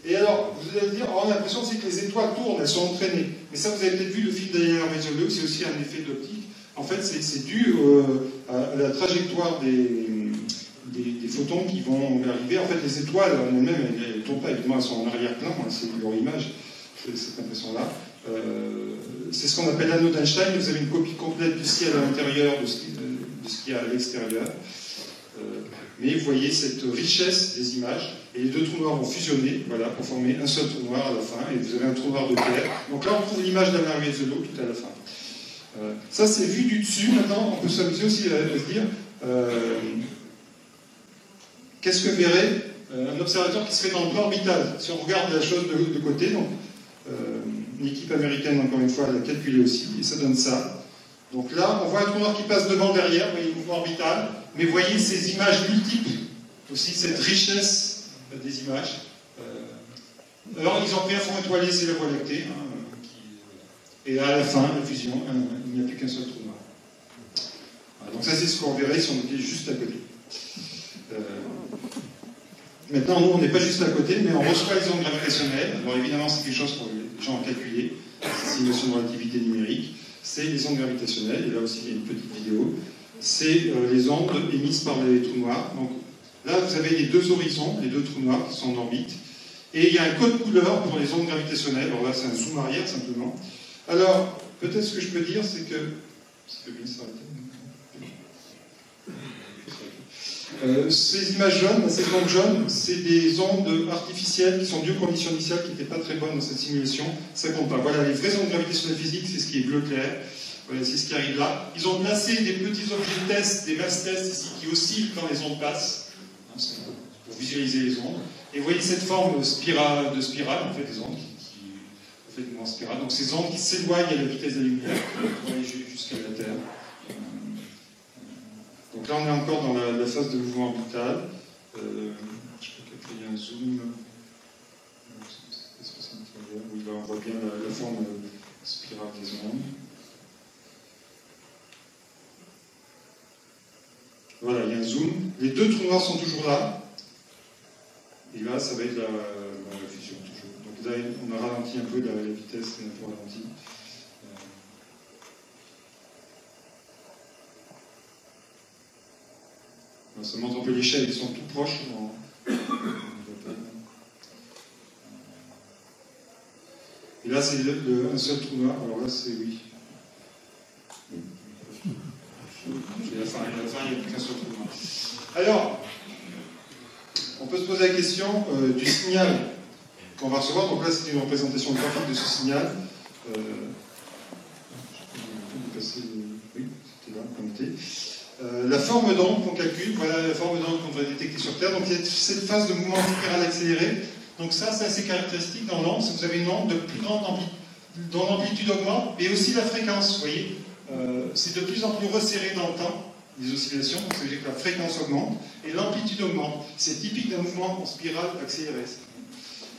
Et alors, vous allez dire, on a l'impression aussi que les étoiles tournent, elles sont entraînées. Mais ça, vous avez peut-être vu le film d'Alain Ruizuelo, c'est aussi un effet d'optique. En fait, c'est dû à la trajectoire des photons qui vont arriver. En fait, les étoiles en elles-mêmes, elles ne tournent pas, évidemment, elles sont en arrière-plan, hein, c'est leur image, cette impression-là. C'est ce qu'on appelle l'anneau d'Einstein. Vous avez une copie complète du ciel à l'intérieur de ce qu'il y a à l'extérieur. Mais vous voyez cette richesse des images, et les deux trous noirs vont fusionner, voilà, pour former un seul trou noir à la fin, et vous avez un trou noir de Kerr. Donc là, on trouve l'image d'Alain Ruizuelo tout à la fin. Ça, c'est vu du dessus. Maintenant, on peut s'amuser aussi à se dire qu'est-ce que verrait un observateur qui serait dans le plan orbital? Si on regarde la chose de côté, donc, une équipe américaine, encore une fois, l'a calculé aussi, et ça donne ça. Donc là, on voit un trou noir qui passe devant, derrière, vous voyez le mouvement orbital, mais vous voyez ces images multiples, aussi cette richesse des images. Alors, ils ont pris un fond étoilé, c'est la Voie lactée, hein, et à la fin, la fusion, il n'y a plus qu'un seul trou noir. Voilà, donc ça, c'est ce qu'on verrait si on était juste à côté. Maintenant, nous, on n'est pas juste à côté, mais on reçoit les ondes gravitationnelles. Alors évidemment, c'est quelque chose pour les gens à calculer. C'est une notion de relativité numérique. C'est les ondes gravitationnelles, et là aussi, il y a une petite vidéo. C'est les ondes émises par les trous noirs. Donc là, vous avez les deux horizons, les deux trous noirs qui sont en orbite. Et il y a un code couleur pour les ondes gravitationnelles. Alors là, c'est un zoom arrière, simplement. Alors, peut-être ce que je peux dire, c'est que... ces images jaunes, ces ondes jaunes, c'est des ondes artificielles qui sont dues aux conditions initiales qui n'étaient pas très bonnes dans cette simulation. Ça compte pas. Voilà, les vraies ondes gravitationnelles physiques, c'est ce qui est bleu clair. Voilà, c'est ce qui arrive là. Ils ont placé des petits objets de test, des mass tests ici, qui oscillent quand les ondes passent, hein, pour visualiser les ondes. Et vous voyez cette forme de spirale, en fait, des ondes qui fait une spirale. Donc ces ondes qui s'éloignent à la vitesse de la lumière, jusqu'à la Terre. Donc là, on est encore dans la phase de mouvement orbital. Je crois qu'il y a un zoom. Oui, là, on voit bien la forme spirale des ondes. Voilà, il y a un zoom. Les deux trous noirs sont toujours là. Et là, ça va être la fusion, toujours. Donc là, on a ralenti un peu la vitesse, on a un peu ralenti. Ça montre un peu l'échelle, ils sont tout proches. Et là, c'est un seul trou noir. Alors là, c'est oui. À la fin, il n'y a qu'un seul trou noir. Alors, on peut se poser la question du signal qu'on va recevoir. Donc là, c'est une représentation graphique de ce signal. Oui, c'était là, connecté. La forme d'onde qu'on calcule, voilà la forme d'onde qu'on va détecter sur Terre. Donc il y a cette phase de mouvement spiral accéléré. Donc ça, c'est assez caractéristique dans l'onde, c'est que vous avez une onde de plus grande amplitude, dont l'amplitude augmente, mais aussi la fréquence, vous voyez. C'est de plus en plus resserré dans le temps, les oscillations, donc ça veut dire que la fréquence augmente, et l'amplitude augmente. C'est typique d'un mouvement en spirale accéléré.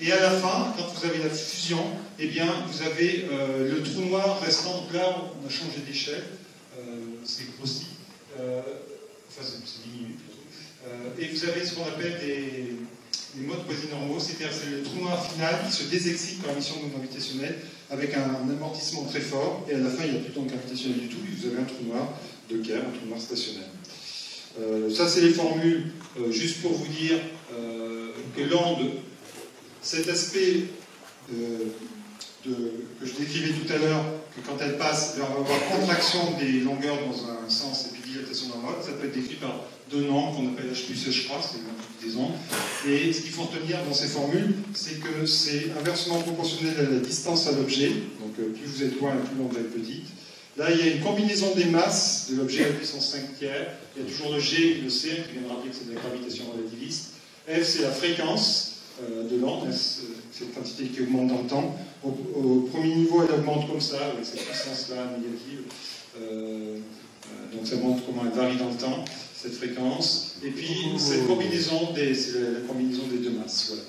Et à la fin, quand vous avez la fusion, eh bien, vous avez le trou noir restant, donc là, on a changé d'échelle, c'est grossi. Enfin, c'est diminué plutôt. Et vous avez ce qu'on appelle des modes quasi-normaux, c'est-à-dire c'est le trou noir final qui se désexcite par émission de mouvement gravitationnel avec un amortissement très fort, et à la fin il n'y a plus de gravitationnel du tout, et vous avez un trou noir de Kerr, un trou noir stationnaire. Ça c'est les formules, juste pour vous dire que l'onde, cet aspect que je décrivais tout à l'heure, que quand elle passe, on va avoir contraction des longueurs dans un sens et puis dilatation dans l'autre, ça peut être décrit par deux nombres qu'on appelle H plus H croix, c'est des ondes. Et ce qu'il faut retenir dans ces formules, c'est que c'est inversement proportionnel à la distance à l'objet, donc plus vous êtes loin, plus l'onde va être petite. Là, il y a une combinaison des masses de l'objet à puissance 5 tiers, il y a toujours le G et le C, qui vient de rappeler que c'est de la gravitation relativiste. F, c'est la fréquence de l'onde, cette quantité qui augmente dans le temps. Au premier niveau, elle augmente comme ça, avec cette puissance-là négative. Donc ça montre comment elle varie dans le temps, cette fréquence. Et puis, cette combinaison, c'est la combinaison des deux masses. Voilà.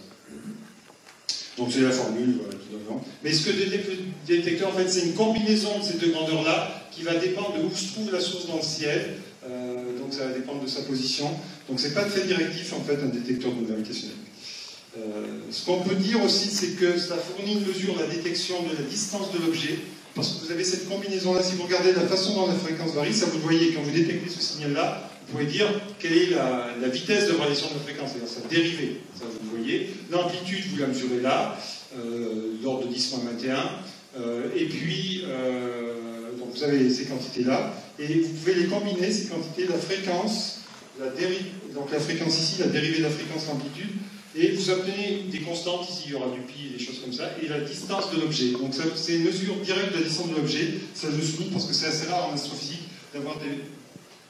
Donc c'est la formule voilà, qui donne l'onde. Mais ce que le détecteur, en fait, c'est une combinaison de ces deux grandeurs-là qui va dépendre de où se trouve la source dans le ciel. Donc ça va dépendre de sa position. Donc c'est pas très directif, en fait, un détecteur de gravitationnel. Ce qu'on peut dire aussi, c'est que ça fournit une mesure de la détection de la distance de l'objet, parce que vous avez cette combinaison-là. Si vous regardez la façon dont la fréquence varie, ça vous le voyez, quand vous détectez ce signal-là, vous pouvez dire quelle est la vitesse de variation de la fréquence, c'est-à-dire sa dérivée, ça vous le voyez. L'amplitude, vous la mesurez là, l'ordre de 10-21, et puis, donc vous avez ces quantités-là, et vous pouvez les combiner, ces quantités, la fréquence, donc la fréquence ici, la dérivée de la fréquence, l'amplitude, et vous obtenez des constantes, ici il y aura du pi et des choses comme ça, et la distance de l'objet. Donc c'est une mesure directe de la distance de l'objet, ça je le souligne parce que c'est assez rare en astrophysique d'avoir des...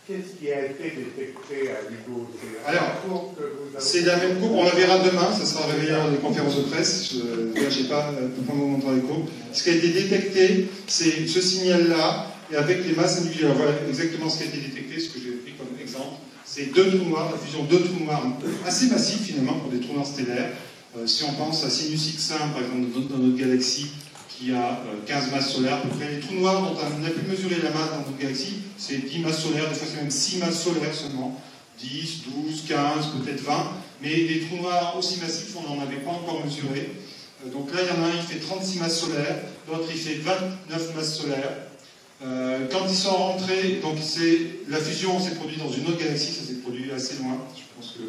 Qu'est-ce qui a été détecté à LIGO? Alors, c'est la même courbe, on la verra demain, ça sera révélé dans les conférences de presse, je n'ai pas prendre mon temps les courbes. Ce qui a été détecté, c'est ce signal-là, et avec les masses individuelles. Voilà exactement ce qui a été détecté, ce que j'ai pris comme exemple. C'est deux trous noirs, la fusion de deux trous noirs assez massifs finalement pour des trous noirs stellaires. Si on pense à Sinus X1, par exemple, dans notre galaxie, qui a 15 masses solaires à peu près, les trous noirs dont on a pu mesurer la masse dans notre galaxie, c'est 10 masses solaires, des fois c'est même 6 masses solaires seulement. 10, 12, 15, peut-être 20, mais des trous noirs aussi massifs, on n'en avait pas encore mesuré. Donc là, il y en a un, il fait 36 masses solaires, l'autre, il fait 29 masses solaires. Quand ils sont rentrés, donc la fusion s'est produite dans une autre galaxie, ça s'est produit assez loin, je pense que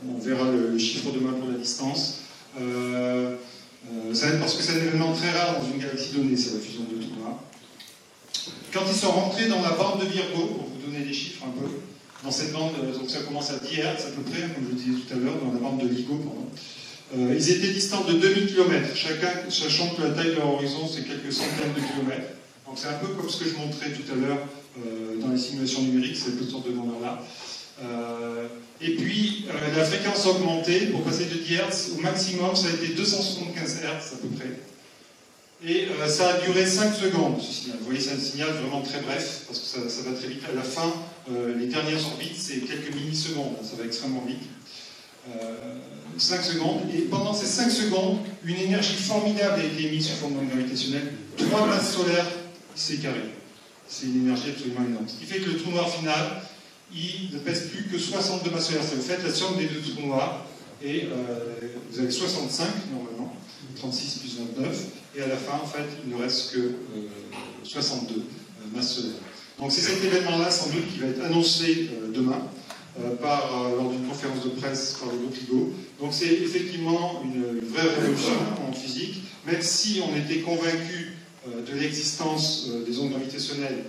on verra le chiffre demain pour la distance. Parce que c'est un événement très rare dans une galaxie donnée, c'est la fusion de deux trous noirs. Quand ils sont rentrés dans la bande de Virgo, pour vous donner des chiffres un peu, dans cette bande, donc ça commence à 10 Hz à peu près, comme je le disais tout à l'heure, dans la bande de LIGO, pardon. Ils étaient distants de 2000 km, chacun, sachant que la taille de leur horizon c'est quelques centaines de kilomètres. Donc c'est un peu comme ce que je montrais tout à l'heure dans les simulations numériques, cette sorte de grandeur-là. Et puis la fréquence a augmenté pour passer de 10 Hz au maximum, ça a été 275 Hz à peu près. Et ça a duré 5 secondes ce signal. Vous voyez, c'est un signal vraiment très bref, parce que ça va très vite. À la fin, les dernières orbites, c'est quelques millisecondes, ça va extrêmement vite. 5 secondes, et pendant ces 5 secondes, une énergie formidable a été émise sous forme d'onde gravitationnelle. 3 masses solaires, c'est carré. C'est une énergie absolument énorme. Ce qui fait que le trou noir final il ne pèse plus que 62 masses solaires. Vous faites la somme des deux trous noirs, et vous avez 65 normalement, 36 plus 29, et à la fin, en fait, il ne reste que 62 masses solaires. Donc c'est cet événement-là, sans doute, qui va être annoncé demain, lors d'une conférence de presse par le groupe LIGO. Donc c'est effectivement une vraie révolution en physique, même si on était convaincu de l'existence des ondes gravitationnelles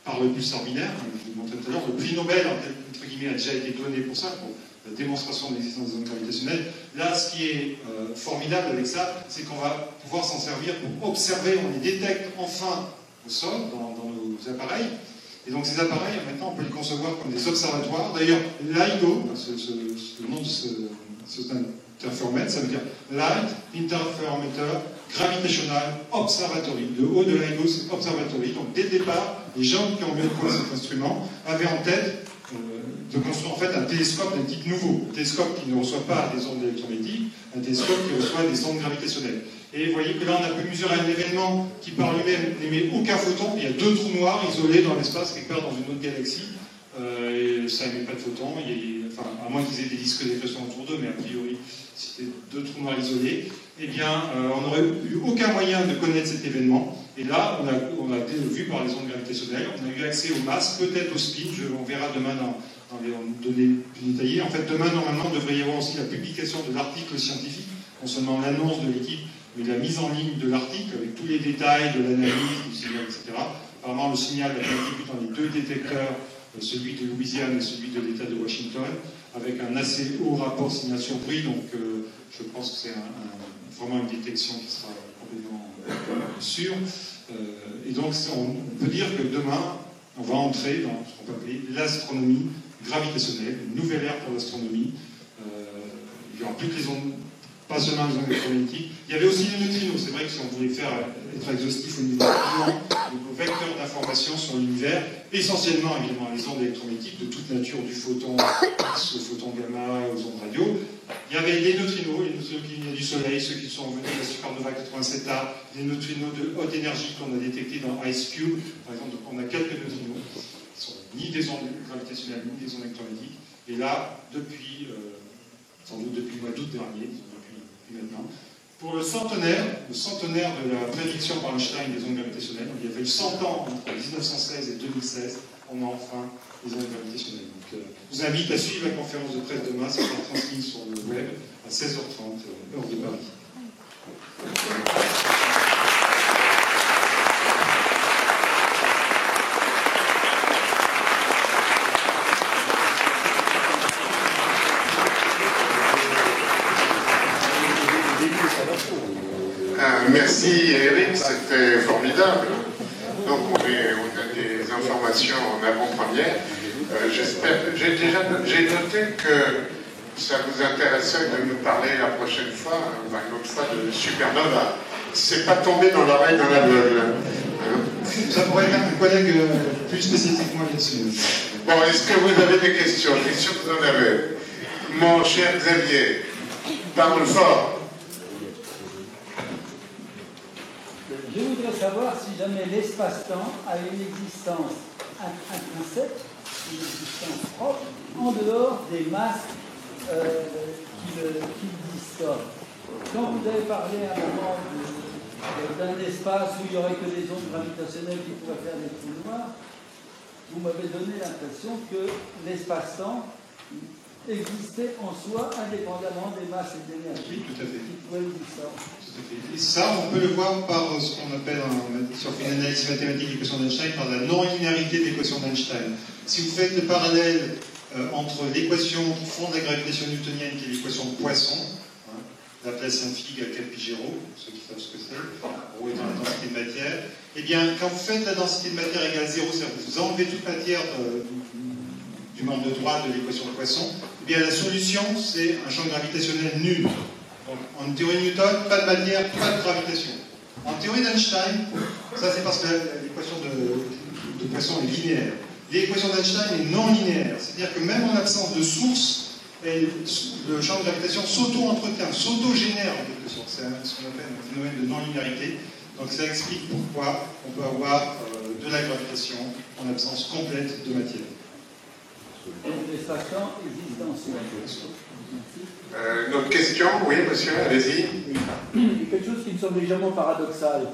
par le pulsar binaire, je vous montrais tout à l'heure, le prix Nobel, entre guillemets, a déjà été donné pour ça, pour la démonstration de l'existence des ondes gravitationnelles. Là, ce qui est formidable avec ça, c'est qu'on va pouvoir s'en servir pour observer, on les détecte enfin au sol, dans nos appareils. Et donc ces appareils, maintenant, on peut les concevoir comme des observatoires. D'ailleurs, LIGO, le nom de cet interféromètre, ça veut dire Light Interferometer Gravitational Observatory. Le haut de LIGO, c'est Observatory. Donc dès le départ, les gens qui ont mis au point cet instrument avaient en tête de construire en fait un télescope d'un type nouveau. Un télescope qui ne reçoit pas des ondes électromagnétiques, un télescope qui reçoit des ondes gravitationnelles. Et vous voyez que là, on a pu mesurer un événement qui par lui-même n'émet aucun photon. Il y a deux trous noirs isolés dans l'espace, quelque part dans une autre galaxie. Et ça n'émet pas de photons, enfin, à moins qu'ils aient des disques d'équation autour d'eux, mais a priori, c'était deux trous noirs isolés. Eh bien, on n'aurait eu aucun moyen de connaître cet événement. Et là, on a été vu par les ondes gravitationnelles, on a eu accès aux masses, peut-être au spin, on verra demain dans les données plus détaillées. En fait, demain, normalement, il devrait y avoir aussi la publication de l'article scientifique, non seulement l'annonce de l'équipe, mais la mise en ligne de l'article, avec tous les détails de l'analyse, du signal, etc. Apparemment, le signal a été vu dans les deux détecteurs, celui de Louisiane et celui de l'État de Washington, avec un assez haut rapport signal-bruit, donc je pense que c'est vraiment une détection qui sera complètement sûre. Et donc, on peut dire que demain, on va entrer dans ce qu'on peut appeler l'astronomie gravitationnelle, une nouvelle ère pour l'astronomie. Il n'y aura plus que les ondes, pas seulement les ondes électromagnétiques. Il y avait aussi les neutrinos. C'est vrai que si on voulait être exhaustif au niveau client, nos vecteurs d'information sur l'univers, essentiellement évidemment les ondes électromagnétiques de toute nature, du photon X au photon gamma aux ondes radio. Il y avait les neutrinos qui venaient du Soleil, ceux qui sont venus de la supernova 87A, les neutrinos de haute énergie qu'on a détectés dans Ice Cube, par exemple. Donc on a quelques neutrinos qui sont ni des ondes gravitationnelles ni des ondes électromagnétiques. Et là, sans doute depuis le mois d'août dernier, depuis maintenant, pour le centenaire de la prédiction par Einstein des ondes gravitationnelles, il y avait eu 100 ans entre 1916 et 2016, on a enfin les ondes gravitationnelles. Donc, je vous invite à suivre la conférence de presse demain, ça sera transmis sur le web à 16h30, heure de Paris. Merci Eric, c'était formidable. Donc on a des informations en avant-première. J'ai noté que ça vous intéressait de nous parler la prochaine fois, une autre fois, de supernova. C'est pas tombé dans l'oreille d'un aveugle. Ça pourrait être un collègue plus spécifique que moi là-dessus. Bon, est-ce que vous avez des questions? Je suis sûr que vous en avez. Mon cher Xavier, parle fort. Je voudrais savoir si jamais l'espace-temps a une existence intrinsèque, une existence propre, en dehors des masses qui le distordent. Quand vous avez parlé à un moment d'un espace où il n'y aurait que des ondes gravitationnelles qui pourraient faire des trous noirs, vous m'avez donné l'impression que l'espace-temps existait en soi indépendamment des masses et de l'énergie qui pouvaient le distordre. Et ça, on peut le voir par ce qu'on appelle, sur une analyse mathématique de l'équation d'Einstein, par la non-linéarité de l'équation d'Einstein. Si vous faites le parallèle entre l'équation qui fonde la gravitation newtonienne, qui est l'équation de Poisson, Laplace Fig à Capigero, ceux qui savent ce que c'est, rho étant la densité de matière, eh bien, quand vous faites la densité de matière égale 0, c'est-à-dire que vous enlevez toute matière du membre de droite de l'équation de Poisson, eh bien, la solution, c'est un champ gravitationnel nul. Donc, en théorie de Newton, pas de matière, pas de gravitation. En théorie d'Einstein, ça c'est parce que l'équation de Poisson est linéaire. L'équation d'Einstein est non linéaire, c'est-à-dire que même en absence de source, le champ de gravitation s'auto-entretient, s'auto-génère en quelque sorte. C'est ce qu'on appelle un phénomène de non-linéarité. Donc ça explique pourquoi on peut avoir de la gravitation en absence complète de matière. Donc l'espace-temps existentiel. Notre question, oui, monsieur, allez-y. Quelque chose qui me semble légèrement paradoxal.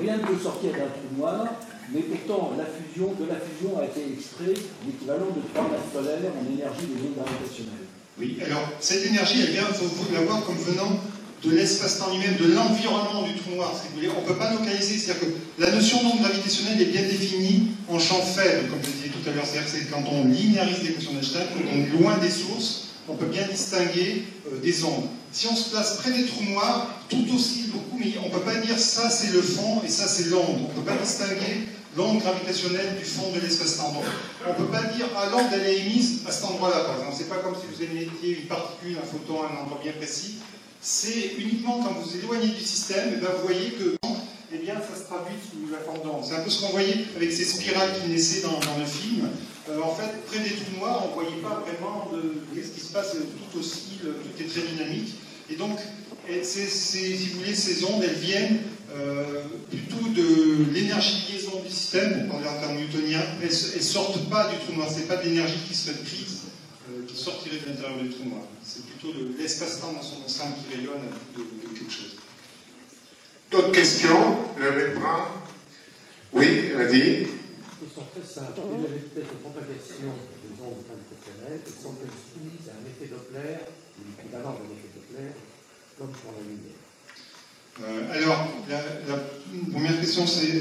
Rien ne peut sortir d'un trou noir, mais pourtant, de la fusion a été extrait l'équivalent de 3 masses solaires en énergie des ondes gravitationnelles. Oui, alors cette énergie, elle vient, il faut la voir comme venant de l'espace-temps lui-même, de l'environnement du trou noir, si vous voulez. On ne peut pas localiser, c'est-à-dire que la notion d'onde gravitationnelle est bien définie en champ faible, comme je disais tout à l'heure, c'est-à-dire que c'est quand on linéarise l'équation d'Einstein, quand on est loin des sources, on peut bien distinguer des ondes. Si on se place près des trous noirs, tout aussi beaucoup, mais on ne peut pas dire ça c'est le fond et ça c'est l'onde. On ne peut pas distinguer l'onde gravitationnelle du fond de l'espace-temps. Donc, on ne peut pas dire ah l'onde elle est émise à cet endroit-là, par exemple. C'est pas comme si vous émettiez une particule, un photon à un endroit bien précis. C'est uniquement quand vous éloignez du système, et bien vous voyez que eh bien, ça se traduit sous la forme d'onde. C'est un peu ce qu'on voyait avec ces spirales qui naissaient dans le film. En fait, près des trous noirs, on ne voyait pas vraiment ce qui se passe, tout aussi, tout est très dynamique. Et donc, si vous voulez, ces ondes, elles viennent plutôt de l'énergie de liaison du système, pour parler en termes newtoniens. Elles ne sortent pas du trou noir, ce n'est pas de l'énergie qui serait prise, qui sortirait de l'intérieur du trou noir. C'est plutôt l'espace-temps dans son ensemble qui rayonne de quelque chose. D'autres questions? Levez le bras. Oui, vas-y. Question très simple. Quelle est la vitesse de propagation des ondes gravitationnelles et sont-elles soumises à un effet Doppler ou l'équivalent d'un effet Doppler comme pour la lumière? Alors, la première question, c'est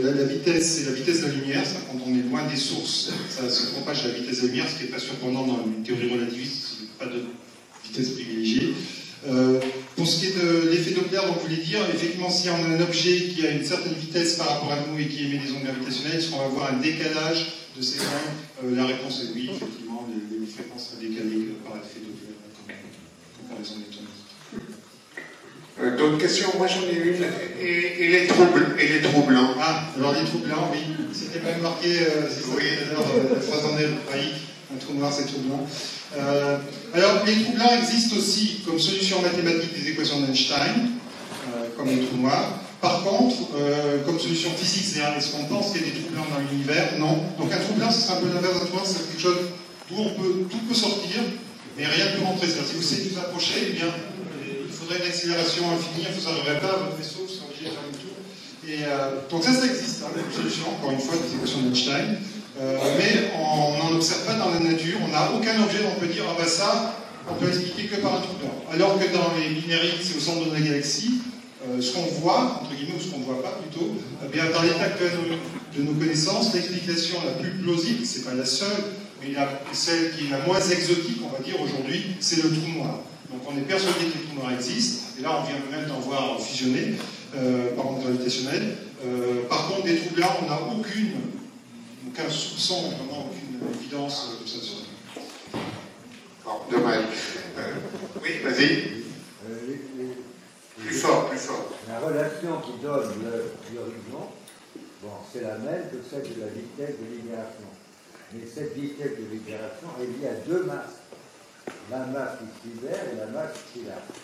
la vitesse, c'est la vitesse de la lumière. Ça, quand on est loin des sources, ça se propage à la vitesse de la lumière, ce qui n'est pas surprenant dans une théorie relativiste, il n'y a pas de vitesse privilégiée. Pour ce qui est de l'effet Doppler, donc vous voulez dire, effectivement, si on a un objet qui a une certaine vitesse par rapport à nous et qui émet des ondes gravitationnelles, est-ce qu'on va avoir un décalage de ces ondes? La réponse est oui, effectivement, les fréquences seraient décalées par l'effet Doppler, comme les ondes newtoniennes. D'autres questions? Moi j'en ai une. Et les trous blancs? Ah, alors les trous blancs, oui. C'était pas marqué, c'est ça, oui. La phrase en hébraïque, un trou noir, c'est trou blanc. Alors, les trous blancs existent aussi comme solution mathématique des équations d'Einstein, comme les trous noirs. Par contre, comme solution physique, c'est-à-dire est-ce qu'on pense qu'il y a des trous blancs dans l'univers? Non. Donc un trou blanc, ce sera un peu l'inverse d'un trou noir, c'est quelque chose d'où tout peut sortir, mais rien ne peut rentrer. C'est-à-dire, si vous essayez de vous approcher, eh bien, il faudrait une accélération infinie, vous n'arriverez pas à votre vaisseau, vous serez obligé de faire le tour. Et donc ça existe, hein, comme solution, encore une fois, des équations d'Einstein. Mais on n'en observe pas dans la nature, on n'a aucun objet dont on peut dire ah bah ça, on peut expliquer que par un trou blanc. Alors que dans les minérites, c'est au centre de la galaxie, ce qu'on voit, entre guillemets, ou ce qu'on ne voit pas plutôt, eh bien, dans l'état actuel de nos connaissances, l'explication la plus plausible, c'est pas la seule, mais celle qui est la moins exotique, on va dire aujourd'hui, c'est le trou noir. Donc on est persuadé que les trous noirs existent, et là on vient même d'en voir fusionner par onde gravitationnelle. Par contre, des trous blancs, on n'a aucun soupçon, vraiment aucune évidence de ça. Bon, dommage. Oui, vas-y. Plus fort. La relation qui donne l'horizon, bon, c'est la même que celle de la vitesse de libération. Mais cette vitesse de libération est liée à deux masses. La masse qui se libère et la masse qui lâche.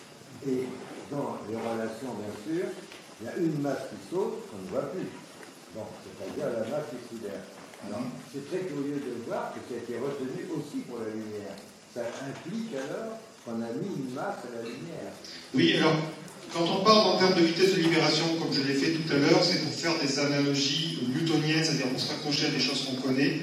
Et dans les relations, bien sûr, il y a une masse qui saute qu'on ne voit plus. Donc, c'est-à-dire la masse qui se libère. Alors, c'est très curieux de voir que ça a été retenu aussi pour la lumière. Ça implique alors qu'on a mis une masse à la lumière. Oui, alors, quand on parle en termes de vitesse de libération, comme je l'ai fait tout à l'heure, c'est pour faire des analogies newtoniennes, c'est-à-dire pour se raccrocher à des choses qu'on connaît.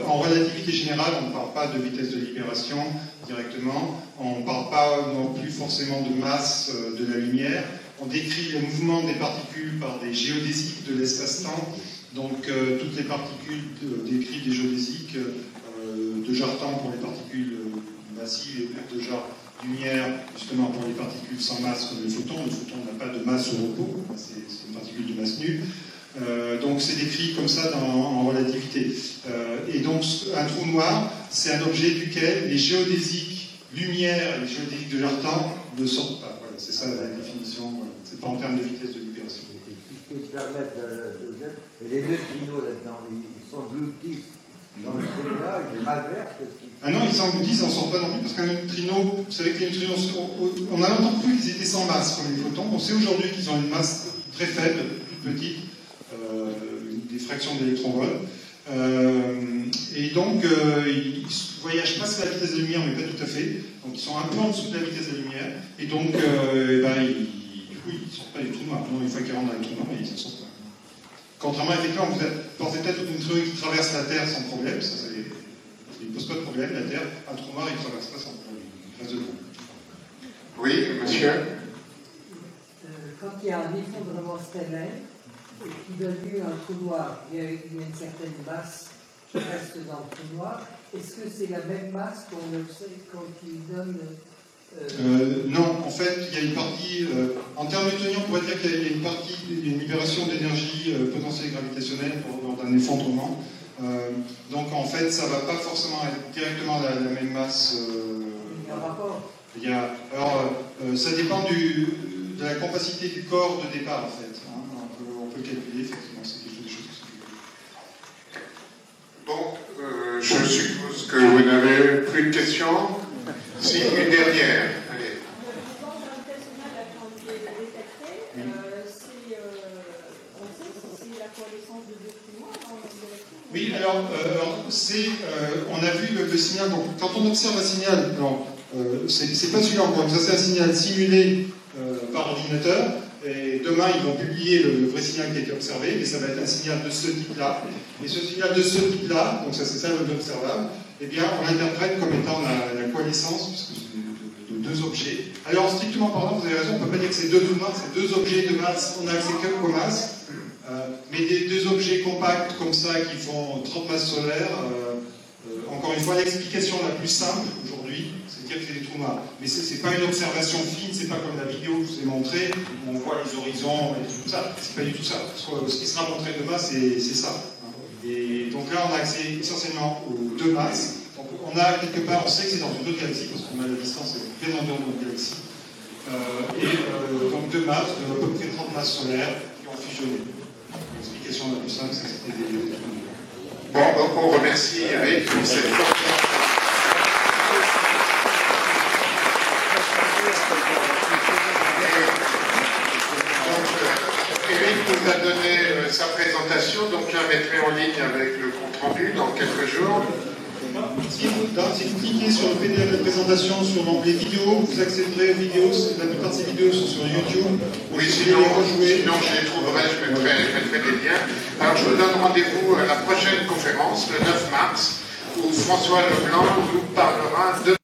En relativité générale, on ne parle pas de vitesse de libération directement, on ne parle pas non plus forcément de masse de la lumière. On décrit le mouvement des particules par des géodésiques de l'espace-temps. Donc toutes les particules décrites des géodésiques de genre temps pour les particules massives et de genre lumière justement pour les particules sans masse comme le photon. Le photon n'a pas de masse au repos, c'est une particule de masse nulle. Donc c'est décrit comme ça en relativité. Et donc un trou noir, c'est un objet duquel les géodésiques lumière et les géodésiques de leur temps ne sortent pas. Voilà, c'est ça la définition. Voilà. C'est pas en termes de vitesse de libération. Ce qui permet et les neutrinos là-dedans, ils s'engloutissent dans le trou-là, ils traversent. Ah non, ils s'engloutissent, ils n'en sortent pas non plus, parce qu'un neutrino, vous savez que les neutrinos, on a longtemps cru qu'ils étaient sans masse comme les photons. On sait aujourd'hui qu'ils ont une masse très faible, toute petite, des fractions d'électronvolts. Et donc, ils voyagent presque à la vitesse de la lumière, mais pas tout à fait. Donc, ils sont un peu en dessous de la vitesse de la lumière. Et donc, du coup, ils ne sortent pas du trou noir. Non, une fois qu'ils rentrent dans les trous noirs, ils s'en sortent pas. Contrairement, effectivement, vous pensez peut-être une théorie qui traverse la Terre sans problème. Ça ne pose pas de problème. La Terre, un trou noir, il ne traverse pas sans problème. Il reste dedans. Oui, monsieur. Quand il y a un effondrement stellaire qui donne lieu à un trou noir, il y a une certaine masse qui reste dans le trou noir. Est-ce que c'est la même masse qu'on observe quand il donne non, en fait, il y a une partie, en termes newtoniens, on pourrait dire qu'il y a une partie, une libération d'énergie potentielle gravitationnelle dans un effondrement. Donc, en fait, ça ne va pas forcément être directement la même masse. Il y a un rapport. Ça dépend de la capacité du corps de départ, en fait. Hein. On peut calculer, effectivement, c'est des choses qui sont calculées. Bon, je suppose que vous n'avez plus de questions. Si, une dernière. Allez. Oui, alors, on a vu le signal. Donc, quand on observe un signal, c'est pas celui-là encore, ça c'est un signal simulé par ordinateur. Et demain, ils vont publier le vrai signal qui a été observé, mais ça va être un signal de ce type-là. Et ce signal de ce type-là, donc ça c'est ça l'observable, eh bien, on l'interprète comme étant la coalescence, puisque c'est de deux objets. Alors, strictement parlant, vous avez raison, on ne peut pas dire que c'est deux trous noirs, c'est deux objets de masse, on a accès qu'aux masses, mais des deux objets compacts comme ça qui font 30 masses solaires, encore une fois, l'explication la plus simple aujourd'hui, c'est de dire que c'est des trous noirs. Mais ce n'est pas une observation fine, c'est pas comme la vidéo que je vous ai montrée, où on voit les horizons et tout ça, c'est pas du tout ça. Ce qui sera montré demain, c'est ça. Et donc là, on a accès essentiellement aux deux masses. Donc on a quelque part, on sait que c'est dans une autre galaxie, parce qu'on a la distance bien en dehors de notre galaxie. Donc deux masses, de à peu près 30 masses solaires, qui ont fusionné. L'explication la plus simple, c'est que c'était des trous noirs. Bon, donc on remercie Eric pour cette conférence. Eric nous a donné sa présentation, donc je la mettrai en ligne avec le compte-rendu dans quelques jours. Si vous cliquez sur le PDF de présentation sur l'onglet vidéo, vous accéderez aux vidéos. La plupart de ces vidéos sont sur YouTube. Oui, sinon je les trouverai, je mettrai des liens. Alors je vous donne rendez-vous à la prochaine conférence, le 9 mars, où François Leblanc nous parlera de